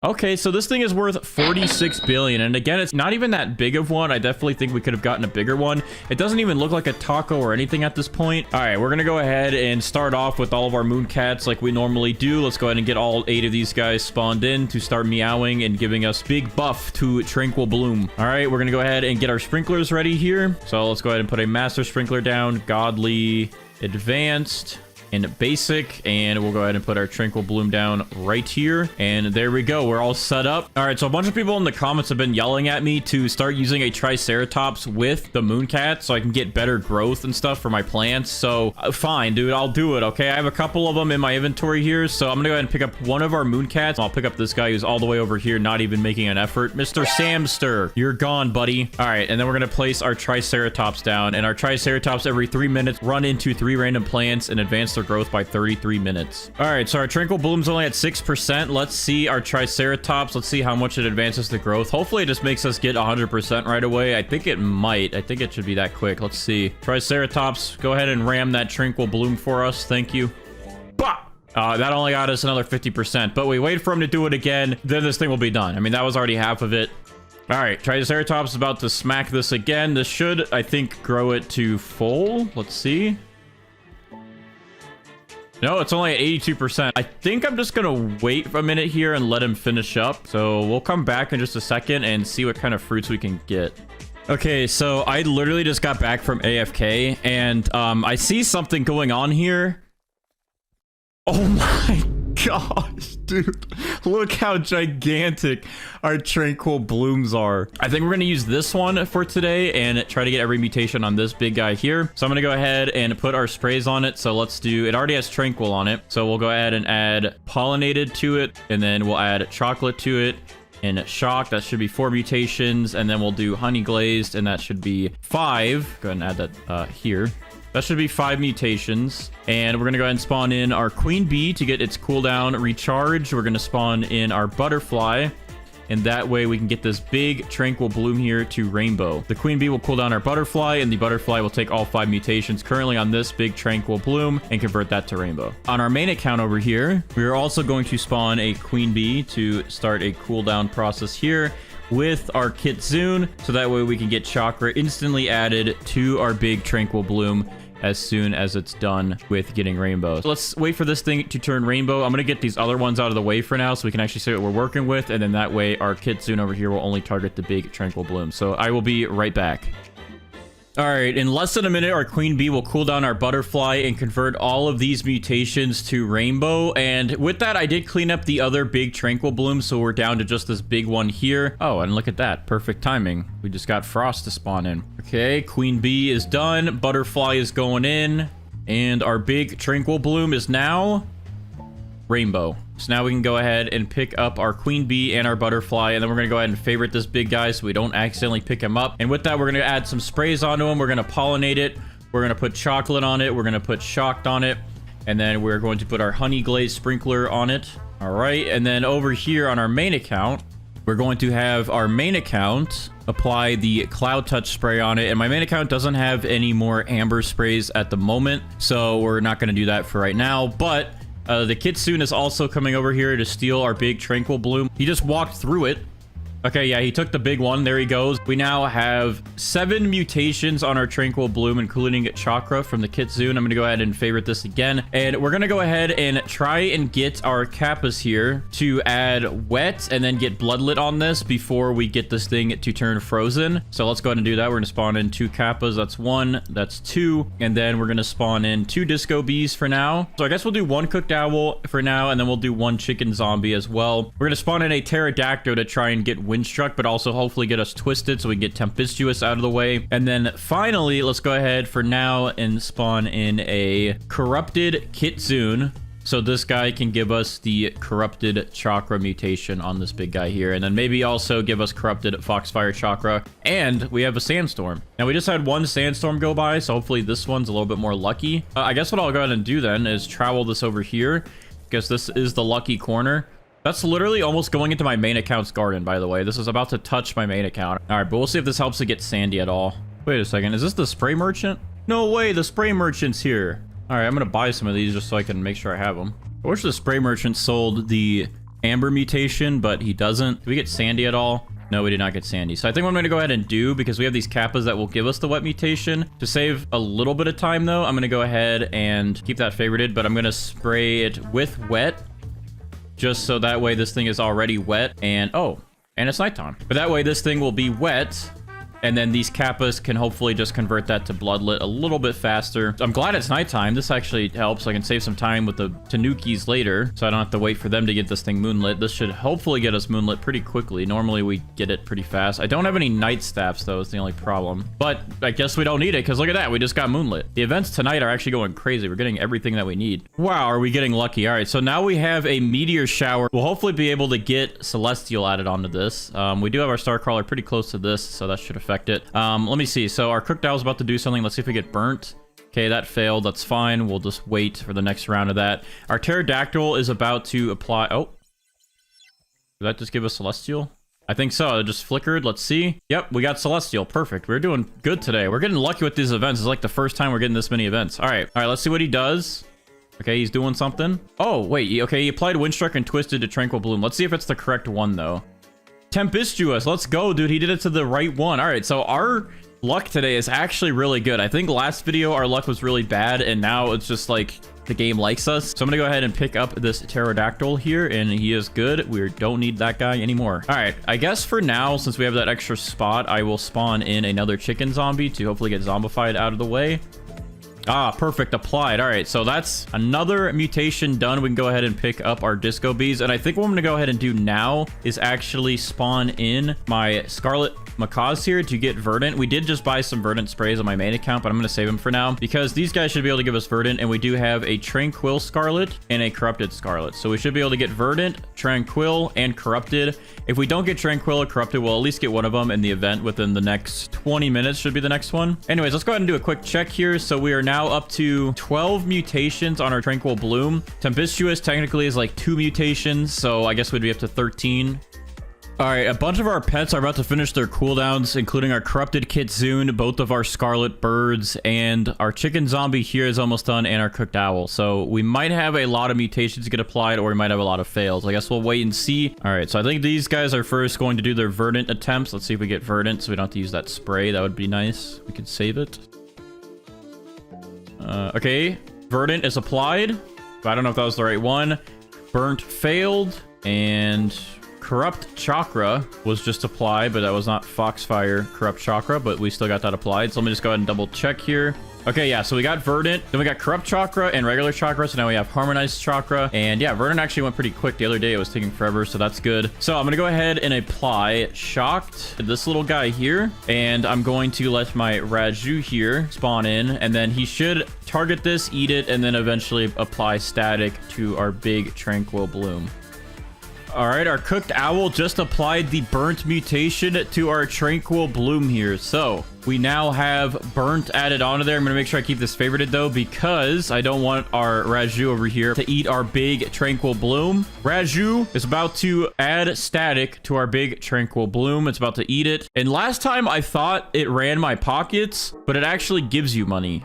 Okay, so this thing is worth 46 billion. And again, it's not even that big of one. I definitely think we could have gotten a bigger one. It doesn't even look like a taco or anything at this point. All right, we're going to go ahead and start off with all of our moon cats like we normally do. Let's go ahead and get all 8 of these guys spawned in to start meowing and giving us big buff to Tranquil Bloom. All right, we're going to go ahead and get our sprinklers ready here. So let's go ahead and put a master sprinkler down, godly, advanced, and basic, and we'll go ahead and put our Tranquil Bloom down right here, and there we go. We're all set up. All right, so a bunch of people in the comments have been yelling at me to start using a Triceratops with the Mooncat so I can get better growth and stuff for my plants. So fine, dude, I'll do it. Okay, I have a couple of them in my inventory here, so I'm gonna go ahead and pick up one of our Mooncats. I'll pick up this guy who's all the way over here, not even making an effort. Mr. Samster, you're gone, buddy. All right, and then we're gonna place our Triceratops down, and our Triceratops every 3 minutes run into 3 random plants and advance their growth by 33 minutes. All right, so our Tranquil Bloom's only at 6%. Let's see our Triceratops. Let's see how much it advances the growth. Hopefully it just makes us get 100% right away. I think it might. I think it should be that quick. Let's see. Triceratops, go ahead and ram that Tranquil Bloom for us. Thank you. Bah! That only got us another 50%, but we wait for him to do it again, then this thing will be done. I mean, that was already half of it. All right, Triceratops is about to smack this again. This should, I think, grow it to full. Let's see. No, it's only at 82%. I think I'm just gonna wait for a minute here and let him finish up. So we'll come back in just a second and see what kind of fruits we can get. Okay, so I literally just got back from AFK, and I see something going on here. Oh my gosh, dude. Look how gigantic our Tranquil Blooms are. I think we're going to use this one for today and try to get every mutation on this big guy here. So I'm going to go ahead and put our sprays on it. So let's do, it already has Tranquil on it. So we'll go ahead and add Pollinated to it, and then we'll add Chocolate to it. And Shock, that should be 4 mutations. And then we'll do Honey Glazed, and that should be 5. Go ahead and add that here. That should be 5 mutations. And we're going to go ahead and spawn in our Queen Bee to get its cooldown recharge. We're going to spawn in our Butterfly. And that way we can get this big Tranquil Bloom here to Rainbow. The Queen Bee will cool down our Butterfly, and the Butterfly will take all 5 mutations currently on this big Tranquil Bloom and convert that to Rainbow. On our main account over here, we are also going to spawn a Queen Bee to start a cooldown process here with our Kitsune, so that way we can get Chakra instantly added to our big Tranquil Bloom as soon as it's done with getting Rainbow. So let's wait for this thing to turn Rainbow. I'm gonna get these other ones out of the way for now so we can actually see what we're working with, and then that way our Kitsune over here will only target the big Tranquil Bloom. So I will be right back. All right, in less than a minute, our Queen Bee will cool down our Butterfly and convert all of these mutations to Rainbow. And with that, I did clean up the other big Tranquil Bloom, so we're down to just this big one here. Oh, and look at that. Perfect timing. We just got Frost to spawn in. Okay, Queen Bee is done. Butterfly is going in. And our big Tranquil Bloom is now rainbow. So now we can go ahead and pick up our queen bee and our butterfly, and then we're going to go ahead and favorite this big guy so we don't accidentally pick him up. And with that, we're going to add some sprays onto him. We're going to pollinate it. We're going to put chocolate on it. We're going to put shocked on it. And then we're going to put our honey glaze sprinkler on it. All right. And then over here on our main account, we're going to have our main account apply the cloud touch spray on it. And my main account doesn't have any more amber sprays at the moment, so we're not going to do that for right now. But the Kitsune is also coming over here to steal our big Tranquil bloom. He just walked through it. Okay, yeah, he took the big one. There he goes. We now have 7 mutations on our Tranquil bloom, including Chakra from the Kitsune. I'm going to go ahead and favorite this again. And we're going to go ahead and try and get our Kappas here to add wet and then get Bloodlit on this before we get this thing to turn frozen. So let's go ahead and do that. We're going to spawn in 2 Kappas. That's 1. That's 2. And then we're going to spawn in 2 Disco Bees for now. So I guess we'll do 1 Cooked Owl for now, and then we'll do 1 Chicken Zombie as well. We're going to spawn in a Pterodactyl to try and get Windstruck, but also hopefully get us twisted so we can get Tempestuous out of the way. And then finally, let's go ahead for now and spawn in a Corrupted Kitsune, so this guy can give us the Corrupted Chakra mutation on this big guy here, and then maybe also give us Corrupted Foxfire Chakra. And we have a Sandstorm. Now we just had 1 Sandstorm go by, so hopefully this one's a little bit more lucky. I guess what I'll go ahead and do then is travel this over here. I guess this is the lucky corner. That's literally almost going into my main account's garden, by the way. This is about to touch my main account. All right, but we'll see if this helps to get Sandy at all. Wait a second. Is this the spray merchant? No way. The spray merchant's here. All right, I'm going to buy some of these just so I can make sure I have them. I wish the spray merchant sold the amber mutation, but he doesn't. Did we get Sandy at all? No, we did not get Sandy. So I think what I'm going to go ahead and do, because we have these Kappas that will give us the wet mutation, to save a little bit of time, though, I'm going to go ahead and keep that favorited, but I'm going to spray it with wet, just so that way this thing is already wet. And and it's nighttime, but that way this thing will be wet, and then these Kappas can hopefully just convert that to Bloodlit a little bit faster. I'm glad it's nighttime. This actually helps. I can save some time with the Tanukis later, so I don't have to wait for them to get this thing Moonlit. This should hopefully get us Moonlit pretty quickly. Normally we get it pretty fast. I don't have any night staffs though, is the only problem, but I guess we don't need it because look at that, we just got Moonlit. The events tonight are actually going crazy. We're getting everything that we need. Wow, are we getting lucky? All right, so now we have a meteor shower. We'll hopefully be able to get Celestial added onto this. We do have our Starcrawler pretty close to this, so that should affect it. Let me see. So our Cooked Owl's about to do something. Let's see if we get burnt. Okay, that failed. That's fine. We'll just wait for the next round of that. Our Pterodactyl is about to apply. Oh, did that just give us Celestial? I think so. It just flickered. Let's see. Yep, we got Celestial. Perfect. We're doing good today. We're getting lucky with these events. It's like the first time we're getting this many events. All right, let's see what he does. Okay, he's doing something. Oh, wait. Okay, he applied Windstruck and twisted to Tranquil Bloom. Let's see if it's the correct one, though. Tempestuous, let's go, dude. He did it to the right one. All right, so our luck today is actually really good. I think last video our luck was really bad, and now it's just like the game likes us. So I'm gonna go ahead and pick up this Pterodactyl here, and he is good. We don't need that guy anymore. All right, I guess for now, since we have that extra spot, I will spawn in another chicken zombie to hopefully get zombified out of the way. Ah, perfect. Applied. All right, so that's another mutation done. We can go ahead and pick up our Disco Bees. And I think what I'm going to go ahead and do now is actually spawn in my Scarlet Macaws here to get Verdant. We did just buy some Verdant sprays on my main account, but I'm going to save them for now because these guys should be able to give us Verdant. And we do have a Tranquil Scarlet and a Corrupted Scarlet. So we should be able to get Verdant, Tranquil, and Corrupted. If we don't get Tranquil or Corrupted, we'll at least get one of them in the event within the next 20 minutes should be the next one. Anyways, let's go ahead and do a quick check here. So we are now up to 12 mutations on our Tranquil Bloom. Tempestuous technically is like 2 mutations, so I guess we'd be up to 13. All right, a bunch of our pets are about to finish their cooldowns, including our Corrupted Kitsune, both of our Scarlet Birds, and our Chicken Zombie here is almost done, and our Cooked Owl. So we might have a lot of mutations get applied, or we might have a lot of fails. I guess we'll wait and see. All right, so I think these guys are first going to do their Verdant attempts. Let's see if we get Verdant so we don't have to use that spray. That would be nice. We could save it. Okay, Verdant is applied, but I don't know if that was the right one. Burnt failed, and Corrupt Chakra was just applied, but that was not Foxfire Corrupt Chakra, but we still got that applied. So let me just go ahead and double check here. Okay, yeah, so we got Verdant, then we got Corrupt Chakra and regular Chakra, so now we have Harmonized Chakra, and yeah, Verdant actually went pretty quick the other day. It was taking forever, so that's good. So I'm gonna go ahead and apply Shocked to this little guy here, and I'm going to let my Raju here spawn in, and then he should target this, eat it, and then eventually apply Static to our big Tranquil Bloom. All right, our Cooked Owl just applied the Burnt Mutation to our Tranquil Bloom here. So we now have Burnt added onto there. I'm going to make sure I keep this favorited, though, because I don't want our Raju over here to eat our big Tranquil Bloom. Raju is about to add Static to our big Tranquil Bloom. It's about to eat it. And last time I thought it ran my pockets, but it actually gives you money.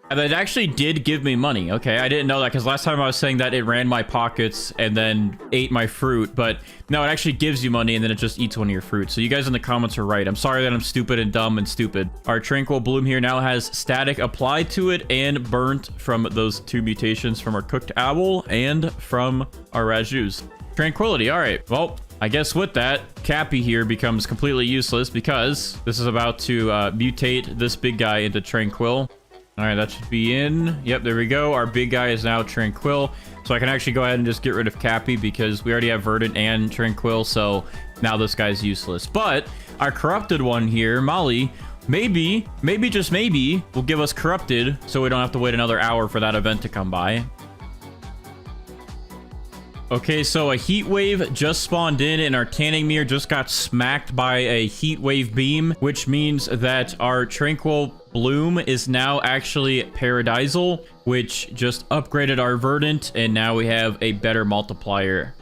And it actually did give me money. Okay, I didn't know that because last time I was saying that it ran my pockets and then ate my fruit. But no, it actually gives you money and then it just eats one of your fruits. So you guys in the comments are right. I'm sorry that I'm stupid and dumb and stupid. Our Tranquil Bloom here now has Static applied to it and Burnt from those 2 mutations from our Cooked Owl and from our Rajus. Tranquility. All right. Well, I guess with that, Cappy here becomes completely useless because this is about to mutate this big guy into Tranquil. All right, that should be in. Yep, there we go. Our big guy is now Tranquil. So I can actually go ahead and just get rid of Cappy because we already have Verdant and Tranquil. So now this guy's useless. But our corrupted one here, Molly, maybe, just maybe, will give us corrupted so we don't have to wait another hour for that event to come by. Okay, so a heat wave just spawned in and our tanning mirror just got smacked by a heat wave beam, which means that our Tranquil Bloom is now actually Paradisal, which just upgraded our Verdant, and now we have a better multiplier.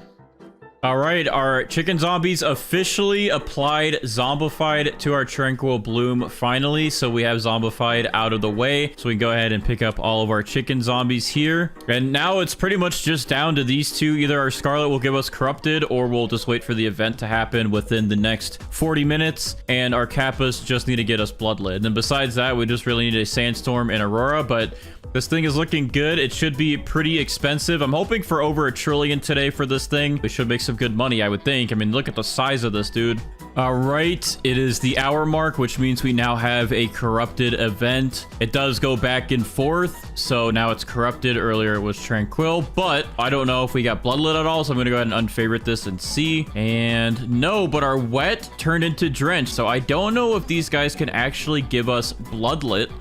All right, our chicken zombies officially applied Zombified to our Tranquil Bloom finally. So we have Zombified out of the way. So we can go ahead and pick up all of our chicken zombies here. And now it's pretty much just down to these two. Either our Scarlet will give us Corrupted or we'll just wait for the event to happen within the next 40 minutes. And our Kappas just need to get us Bloodlit. And besides that, we just really need a Sandstorm and Aurora. But this thing is looking good. It should be pretty expensive. I'm hoping for over 1 trillion today for this thing. We should make some good money, I would think. I mean, look at the size of this, dude. All right, it is the hour mark, which means we now have a corrupted event. It does go back and forth, so now it's corrupted. Earlier it was Tranquil, but I don't know if we got Bloodlit at all, so I'm gonna go ahead and unfavorite this and see. And no, but our wet turned into Drench, so I don't know if these guys can actually give us Bloodlit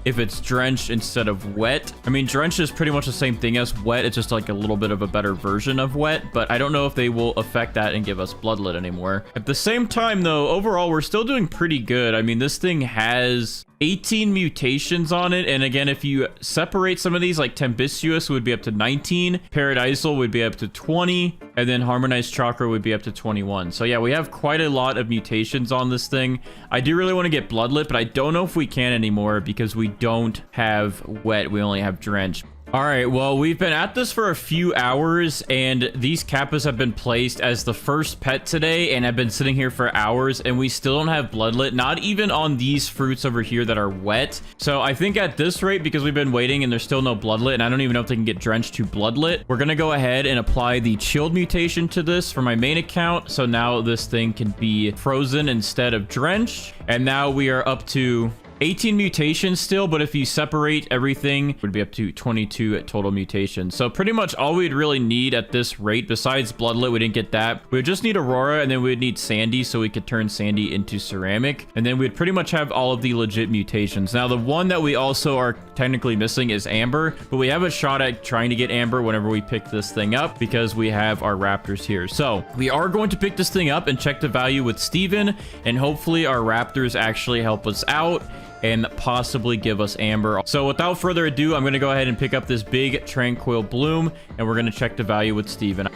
if it's drenched instead of wet. I mean, drenched is pretty much the same thing as wet. It's just like a little bit of a better version of wet, but I don't know if they will affect that and give us Bloodlit anymore. At the same time, though, overall, we're still doing pretty good. I mean, this thing has 18 mutations on it, and again, if you separate some of these, like Tempestuous would be up to 19, Paradisal would be up to 20, and then Harmonized Chakra would be up to 21. So yeah, we have quite a lot of mutations on this thing. I do really want to get Bloodlit, but I don't know if we can anymore because we don't have wet. We only have drenched. All right, well, we've been at this for a few hours, and these Kappas have been placed as the first pet today, and have been sitting here for hours, and we still don't have Bloodlit, not even on these fruits over here that are wet. So I think at this rate, because we've been waiting and there's still no Bloodlit, and I don't even know if they can get drenched to Bloodlit, we're gonna go ahead and apply the chilled mutation to this for my main account. So now this thing can be frozen instead of drenched, and now we are up to 18 mutations still, but if you separate everything, it would be up to 22 total mutations. So pretty much all we'd really need at this rate, besides Bloodlit, we didn't get that. We would just need Aurora, and then we'd need Sandy, so we could turn Sandy into Ceramic. And then we'd pretty much have all of the legit mutations. Now, the one that we also are technically missing is Amber, but we have a shot at trying to get Amber whenever we pick this thing up because we have our Raptors here. So we are going to pick this thing up and check the value with Steven, and hopefully our Raptors actually help us out and possibly give us Amber. So without further ado, I'm going to go ahead and pick up this big Tranquil Bloom, and we're going to check the value with Steven.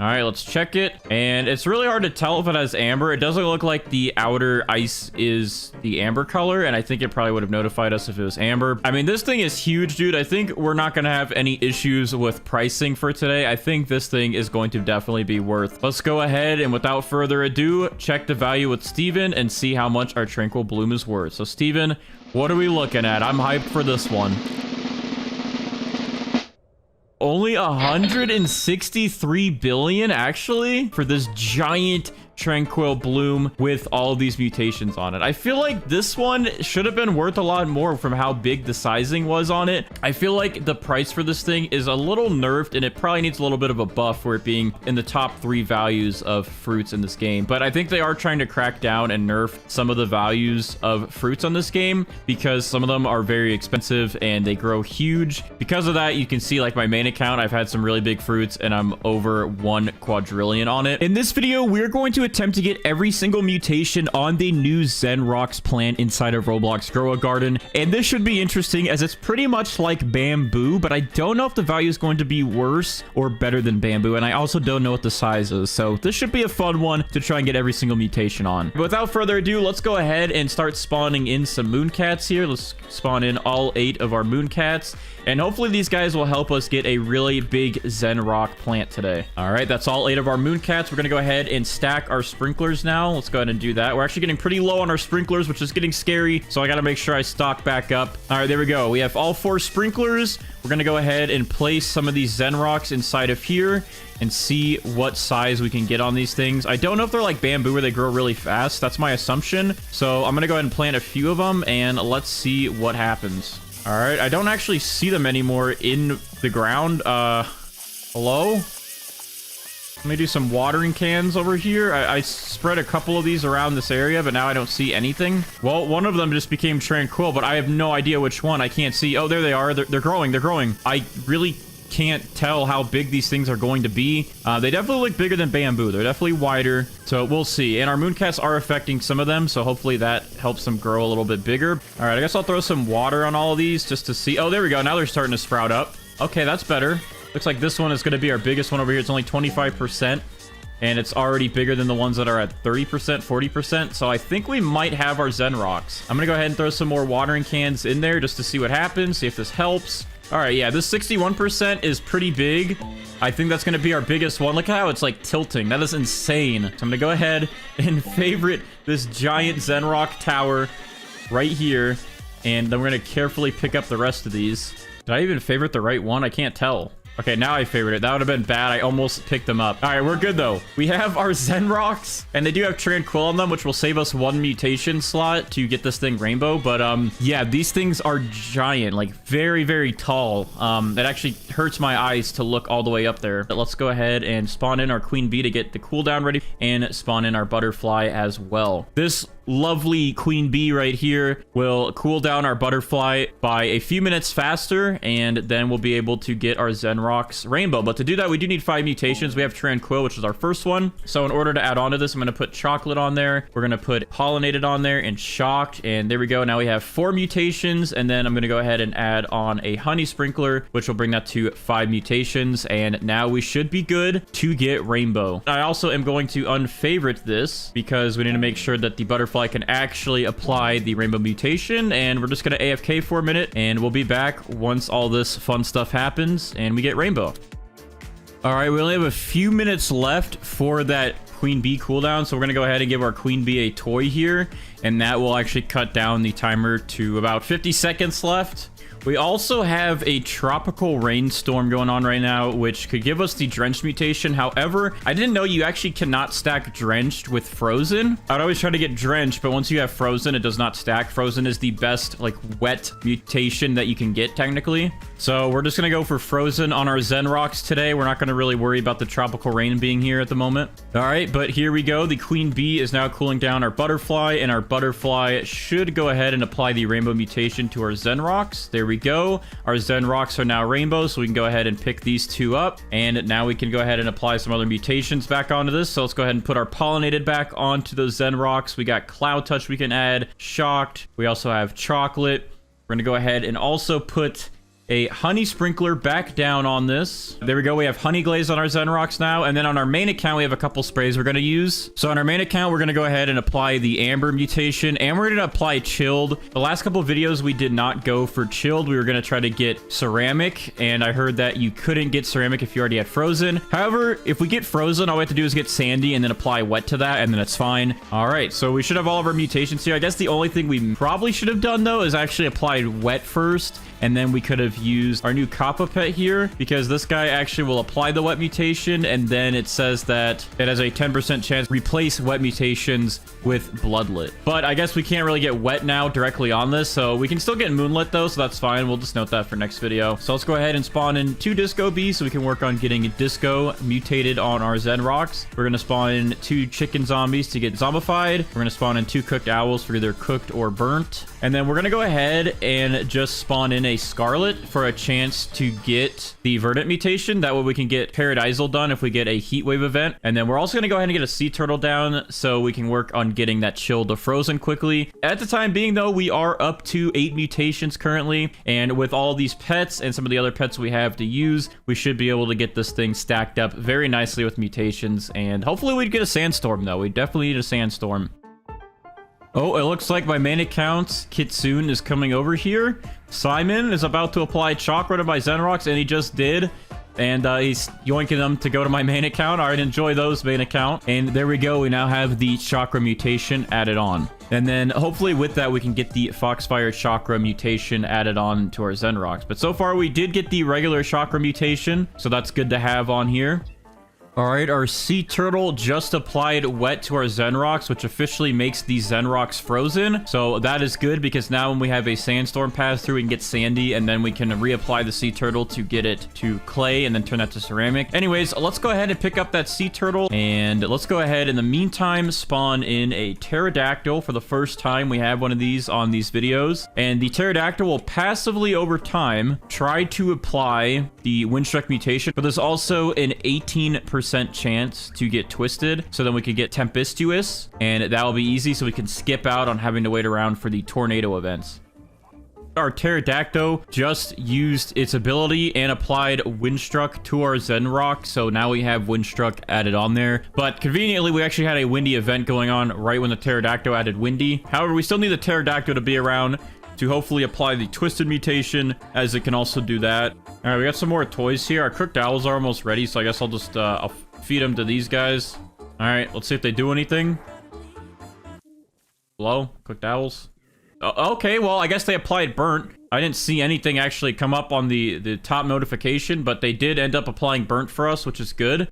All right, let's check it. And it's really hard to tell if it has amber. It doesn't look like the outer ice is the amber color, and I think it probably would have notified us if it was amber. I mean, this thing is huge, dude. I think we're not going to have any issues with pricing for today. I think this thing is going to definitely be worth. Let's go ahead and without further ado, check the value with Steven and see how much our Tranquil Bloom is worth. So Steven, what are we looking at? I'm hyped for this one. Only 163 billion actually for this giant Tranquil bloom with all of these mutations on it. I feel like this one should have been worth a lot more from how big the sizing was on it. I feel like the price for this thing is a little nerfed, and it probably needs a little bit of a buff for it being in the top 3 values of fruits in this game. But I think they are trying to crack down and nerf some of the values of fruits on this game, because some of them are very expensive and they grow huge. Because of that, you can see like my main account, I've had some really big fruits and I'm over 1 quadrillion on it. In this video, we're going to attempt to get every single mutation on the new Zenrox plant inside of Roblox Grow a Garden. And this should be interesting as it's pretty much like bamboo, but I don't know if the value is going to be worse or better than bamboo. And I also don't know what the size is. So this should be a fun one to try and get every single mutation on. But without further ado, let's go ahead and start spawning in some mooncats here. Let's spawn in all 8 of our mooncats. And hopefully these guys will help us get a really big Zenrox plant today. All right, that's all 8 of our mooncats. We're going to go ahead and stack our sprinklers now. Let's go ahead and do that. We're actually getting pretty low on our sprinklers, which is getting scary. So I got to make sure I stock back up. All right, there we go. We have all 4 sprinklers. We're going to go ahead and place some of these Zenrox inside of here and see what size we can get on these things. I don't know if they're like bamboo where they grow really fast. That's my assumption. So I'm going to go ahead and plant a few of them and let's see what happens. All right, I don't actually see them anymore in the ground. Hello? Let me do some watering cans over here. I spread a couple of these around this area, but now I don't see anything. Well, one of them just became Tranquil, but I have no idea which one. I can't see. Oh, there they are. They're growing. They're growing. I really can't tell how big these things are going to be. They definitely look bigger than bamboo. They're definitely wider, so we'll see. And our mooncats are affecting some of them, so hopefully that helps them grow a little bit bigger. All right, I guess I'll throw some water on all of these just to see. Oh, there we go. Now they're starting to sprout up. Okay, that's better. Looks like this one is going to be our biggest one over here. It's only 25%, and it's already bigger than the ones that are at 30%, 40%. So I think we might have our Zenrox. I'm going to go ahead and throw some more watering cans in there just to see what happens, see if this helps. All right, yeah, this 61% is pretty big. I think that's going to be our biggest one. Look how it's like tilting. That is insane. So I'm going to go ahead and favorite this giant Zenrox tower right here. And then we're going to carefully pick up the rest of these. Did I even favorite the right one? I can't tell. Okay, now I favored it. That would have been bad. I almost picked them up. All right, we're good, though. We have our Zenrox, and they do have Tranquil on them, which will save us 1 mutation slot to get this thing rainbow. But, yeah, these things are giant, like very, very tall. It actually hurts my eyes to look all the way up there. But let's go ahead and spawn in our queen bee to get the cooldown ready and spawn in our butterfly as well. This lovely queen bee right here will cool down our butterfly by a few minutes faster, and then we'll be able to get our Zenrox rainbow. But to do that, we do need 5 mutations. We have Tranquil, which is our first one. So in order to add on to this, I'm going to put chocolate on there. We're going to put pollinated on there and shocked. And there we go. Now we have 4 mutations. And then I'm going to go ahead and add on a honey sprinkler, which will bring that to 5 mutations. And now we should be good to get rainbow. I also am going to unfavorite this because we need to make sure that the butterfly can actually apply the rainbow mutation. And we're just going to AFK for a minute, and we'll be back once all this fun stuff happens and we get rainbow. All right, we only have a few minutes left for that queen bee cooldown, so we're going to go ahead and give our queen bee a toy here, and that will actually cut down the timer to about 50 seconds left. We also have a tropical rainstorm going on right now, which could give us the drenched mutation. However, I didn't know you actually cannot stack drenched with frozen. I'd always try to get drenched, but once you have frozen, it does not stack. Frozen is the best like wet mutation that you can get technically. So we're just going to go for frozen on our Zenrox today. We're not going to really worry about the tropical rain being here at the moment. All right, but here we go. The queen bee is now cooling down our butterfly, and our butterfly should go ahead and apply the rainbow mutation to our Zenrox. There we go. Our Zenrox are now rainbow, so we can go ahead and pick these 2 up. And now we can go ahead and apply some other mutations back onto this. So let's go ahead and put our pollinated back onto those Zenrox. We got cloud touch we can add, shocked. We also have chocolate. We're going to go ahead and also put a honey sprinkler back down on this. There we go. We have honey glaze on our Zenrox now. And then on our main account, we have a couple sprays we're going to use. So on our main account, we're going to go ahead and apply the amber mutation, and we're going to apply chilled. The last couple of videos, we did not go for chilled. We were going to try to get ceramic, and I heard that you couldn't get ceramic if you already had frozen. However, if we get frozen, all we have to do is get sandy and then apply wet to that, and then it's fine. All right, so we should have all of our mutations here. I guess the only thing we probably should have done, though, is actually applied wet first, and then we could have of use our new Kappa pet here, because this guy actually will apply the wet mutation, and then it says that it has a 10% chance to replace wet mutations with Bloodlit. But I guess we can't really get wet now directly on this, so we can still get Moonlit though, so that's fine. We'll just note that for next video. So let's go ahead and spawn in 2 Disco Bees so we can work on getting Disco mutated on our Zenrox. We're going to spawn in 2 Chicken Zombies to get Zombified. We're going to spawn in 2 Cooked Owls for either cooked or burnt. And then we're going to go ahead and just spawn in a Scarlet for a chance to get the Verdant mutation. That way we can get Paradisal done if we get a Heat Wave event. And then we're also going to go ahead and get a Sea Turtle down so we can work on getting that Chill to Frozen quickly. At the time being though, we are up to 8 mutations currently. And with all these pets and some of the other pets we have to use, we should be able to get this thing stacked up very nicely with mutations. And hopefully we'd get a Sandstorm though. We definitely need a Sandstorm. Oh, it looks like my main account, Kitsune, is coming over here. Simon is about to apply Chakra to my Zenrox, and he just did. And he's yoinking them to go to my main account. All right, enjoy those, main account. And there we go. We now have the Chakra mutation added on. And then hopefully with that, we can get the Foxfire Chakra mutation added on to our Zenrox. But so far, we did get the regular Chakra mutation, so that's good to have on here. All right, our Sea Turtle just applied wet to our Zenrox, which officially makes the Zenrox frozen. So that is good because now when we have a Sandstorm pass through, we can get Sandy, and then we can reapply the Sea Turtle to get it to clay and then turn that to ceramic. Anyways, let's go ahead and pick up that Sea Turtle, and let's go ahead in the meantime spawn in a Pterodactyl for the first time. We have one of these on these videos, and the Pterodactyl will passively over time try to apply the Windstruck mutation, but there's also an 18% chance to get twisted, so then we could get Tempestuous, and that will be easy, so we can skip out on having to wait around for the tornado events. Our Pterodactyl just used its ability and applied Windstruck to our Zenrox, so now we have Windstruck added on there. But conveniently, we actually had a Windy event going on right when the Pterodactyl added Windy. However, we still need the Pterodactyl to be around to hopefully apply the Twisted mutation, as it can also do that. All right, we got some more toys here. Our Cooked Owls are almost ready, so I guess I'll just I'll feed them to these guys. All right, let's see if they do anything. Hello, Cooked Owls. Okay, well, I guess they applied burnt. I didn't see anything actually come up on the top notification, but they did end up applying burnt for us, which is good.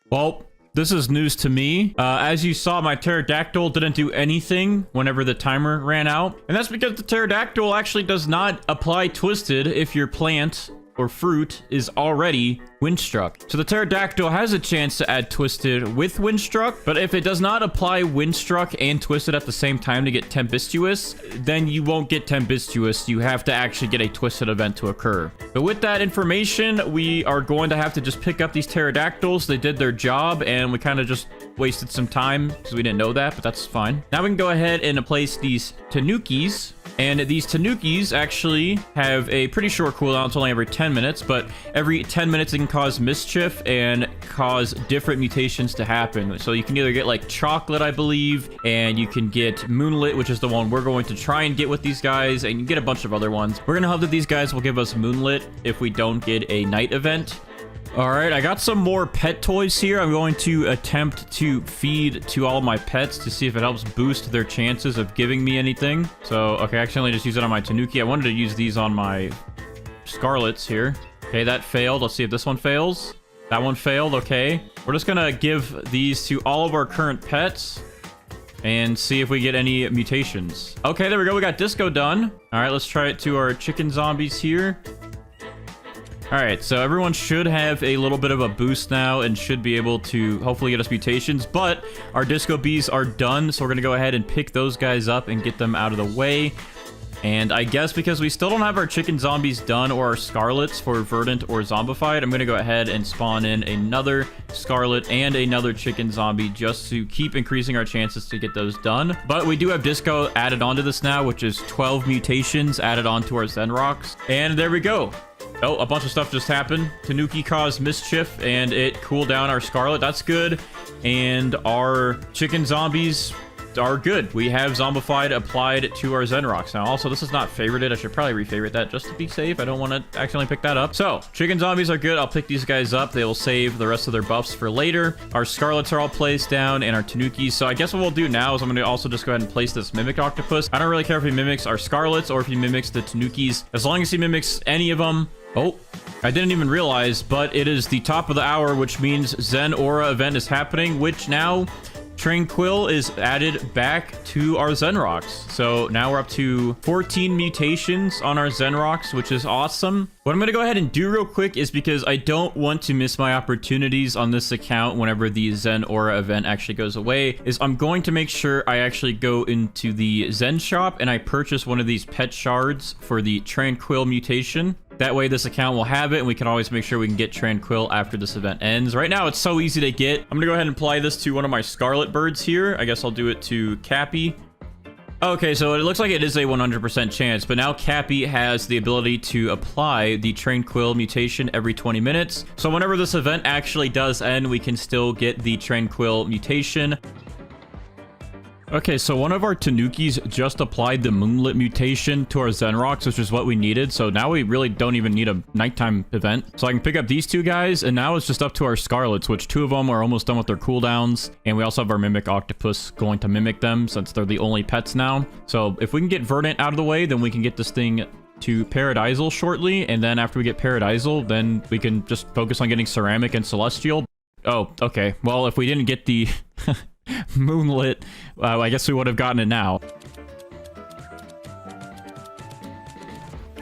Well, this is news to me. As you saw, my Pterodactyl didn't do anything whenever the timer ran out. And that's because the Pterodactyl actually does not apply Twisted if your plant or fruit is already Windstruck. So the Pterodactyl has a chance to add Twisted with Windstruck, but if it does not apply Windstruck and Twisted at the same time to get Tempestuous, then you won't get Tempestuous. You have to actually get a Twisted event to occur. But with that information, we are going to have to just pick up these Pterodactyls. They did their job, and we kind of just wasted some time because we didn't know that, but that's fine. Now we can go ahead and place these Tanukis. And these Tanukis actually have a pretty short cooldown. It's only every 10 minutes, but every 10 minutes it can cause mischief and cause different mutations to happen. So you can either get like Chocolate, I believe, and you can get Moonlit, which is the one we're going to try and get with these guys, and you get a bunch of other ones. We're gonna hope that these guys will give us Moonlit if we don't get a night event. All right, I got some more pet toys here. I'm going to attempt to feed to all my pets to see if it helps boost their chances of giving me anything. So, okay, I accidentally just used it on my Tanuki. I wanted to use these on my Scarlets here. Okay, that failed. Let's see if this one fails. That one failed, okay. We're just gonna give these to all of our current pets and see if we get any mutations. Okay, there we go. We got Disco done. All right, let's try it to our chicken zombies here. All right, so everyone should have a little bit of a boost now and should be able to hopefully get us mutations, but our Disco Bees are done, so we're going to go ahead and pick those guys up and get them out of the way. And I guess because we still don't have our chicken zombies done or our Scarlets for Verdant or Zombified, I'm going to go ahead and spawn in another Scarlet and another chicken zombie just to keep increasing our chances to get those done. But we do have Disco added onto this now, which is 12 mutations added onto our Zenrox. And there we go. Oh, a bunch of stuff just happened. Tanuki caused mischief, and it cooled down our Scarlet. That's good. And our chicken zombies are good. We have Zombified applied to our Zenrox. Now, also, this is not favorited. I should probably refavorite that just to be safe. I don't want to accidentally pick that up. So, chicken zombies are good. I'll pick these guys up. They will save the rest of their buffs for later. Our Scarlets are all placed down, and our Tanukis. So, I guess what we'll do now is I'm going to also just go ahead and place this Mimic Octopus. I don't really care if he mimics our Scarlets or if he mimics the Tanukis. As long as he mimics any of them. Oh, I didn't even realize, but it is the top of the hour, which means Zen Aura event is happening, which now Tranquil is added back to our Zenrox. So now we're up to 14 mutations on our Zenrox, which is awesome. What I'm going to go ahead and do real quick is because I don't want to miss my opportunities on this account whenever the Zen Aura event actually goes away, is I'm going to make sure I actually go into the Zen shop and I purchase one of these pet shards for the Tranquil mutation. That way this account will have it, and we can always make sure we can get Tranquil after this event ends. Right now, it's so easy to get. I'm going to go ahead and apply this to one of my Scarlet birds here. I guess I'll do it to Cappy. Okay, so it looks like it is a 100% chance, but now Cappy has the ability to apply the Tranquil mutation every 20 minutes. So whenever this event actually does end, we can still get the Tranquil mutation. Okay, so one of our Tanukis just applied the Moonlit mutation to our Zenrox, which is what we needed. So now we really don't even need a nighttime event. So I can pick up these two guys, and now it's just up to our Scarlets, which two of them are almost done with their cooldowns. And we also have our Mimic Octopus going to mimic them since they're the only pets now. So if we can get Verdant out of the way, then we can get this thing to Paradisal shortly. And then after we get Paradisal, then we can just focus on getting Ceramic and Celestial. Oh, okay. Well, if we didn't get the... Moonlit, I guess we would have gotten it now.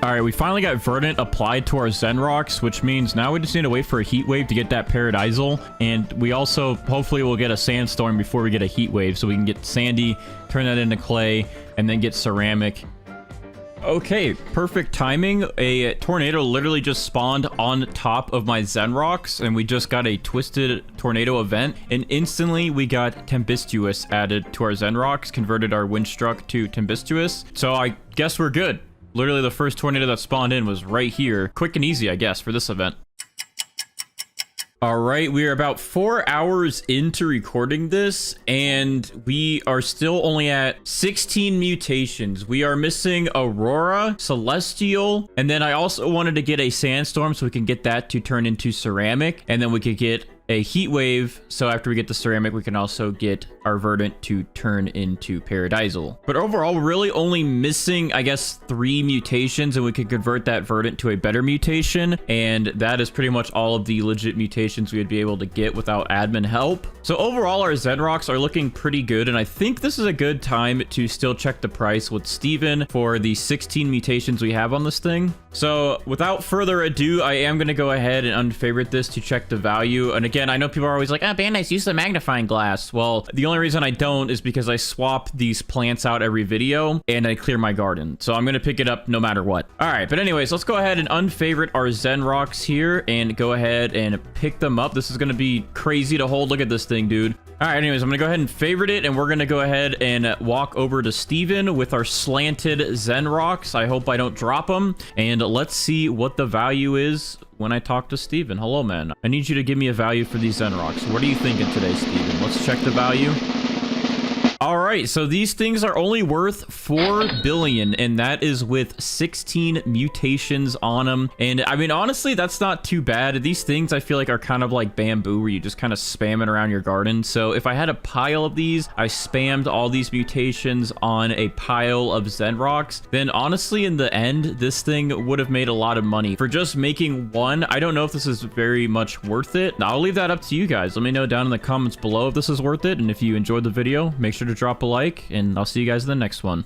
All right, we finally got Verdant applied to our Zenrox, which means now we just need to wait for a heat wave to get that Paradisal. And we also hopefully will get a sandstorm before we get a heat wave, so we can get Sandy, turn that into clay, and then get Ceramic. Okay, perfect timing. A tornado literally just spawned on top of my Zenrox, and we just got a twisted tornado event, and instantly we got Tempestuous added to our Zenrox, converted our Windstruck to Tempestuous. So I guess we're good. Literally the first tornado that spawned in was right here. Quick and easy, I guess, for this event. All right, we are about 4 hours into recording this, and we are still only at 16 mutations. We are missing Aurora, Celestial, and then I also wanted to get a Sandstorm so we can get that to turn into Ceramic, and then we could get a Heat Wave, so after we get the Ceramic, we can also get our Verdant to turn into Paradisal. But overall, we're really only missing, I guess, 3 mutations, and we could convert that Verdant to a better mutation, and that is pretty much all of the legit mutations we would be able to get without admin help. So overall, our Zenrox are looking pretty good, and I think this is a good time to still check the price with Steven for the 16 mutations we have on this thing. So without further ado, I am going to go ahead and unfavorite this to check the value. And again, I know people are always like, Bandites, use the magnifying glass. Well, the only reason I don't is because I swap these plants out every video and I clear my garden. So I'm going to pick it up no matter what. All right, but anyways, let's go ahead and unfavorite our Zenrox here and go ahead and pick them up. This is going to be crazy to hold. Look at this thing, dude. All right, anyways, I'm going to go ahead and favorite it, and we're going to go ahead and walk over to Steven with our slanted Zenrox. I hope I don't drop them, and let's see what the value is when I talk to Steven. Hello, man. I need you to give me a value for these Zenrox. What are you thinking today, Steven? Let's check the value. All right, so these things are only worth 4 billion, and that is with 16 mutations on them. And I mean, honestly, that's not too bad. These things I feel like are kind of like bamboo, where you just kind of spam it around your garden. So if I had a pile of these, I spammed all these mutations on a pile of Zenrox, then honestly, in the end, this thing would have made a lot of money. For just making one, I don't know if this is very much worth it. Now, I'll leave that up to you guys. Let me know down in the comments below if this is worth it, and if you enjoyed the video, make sure to drop a like, and I'll see you guys in the next one.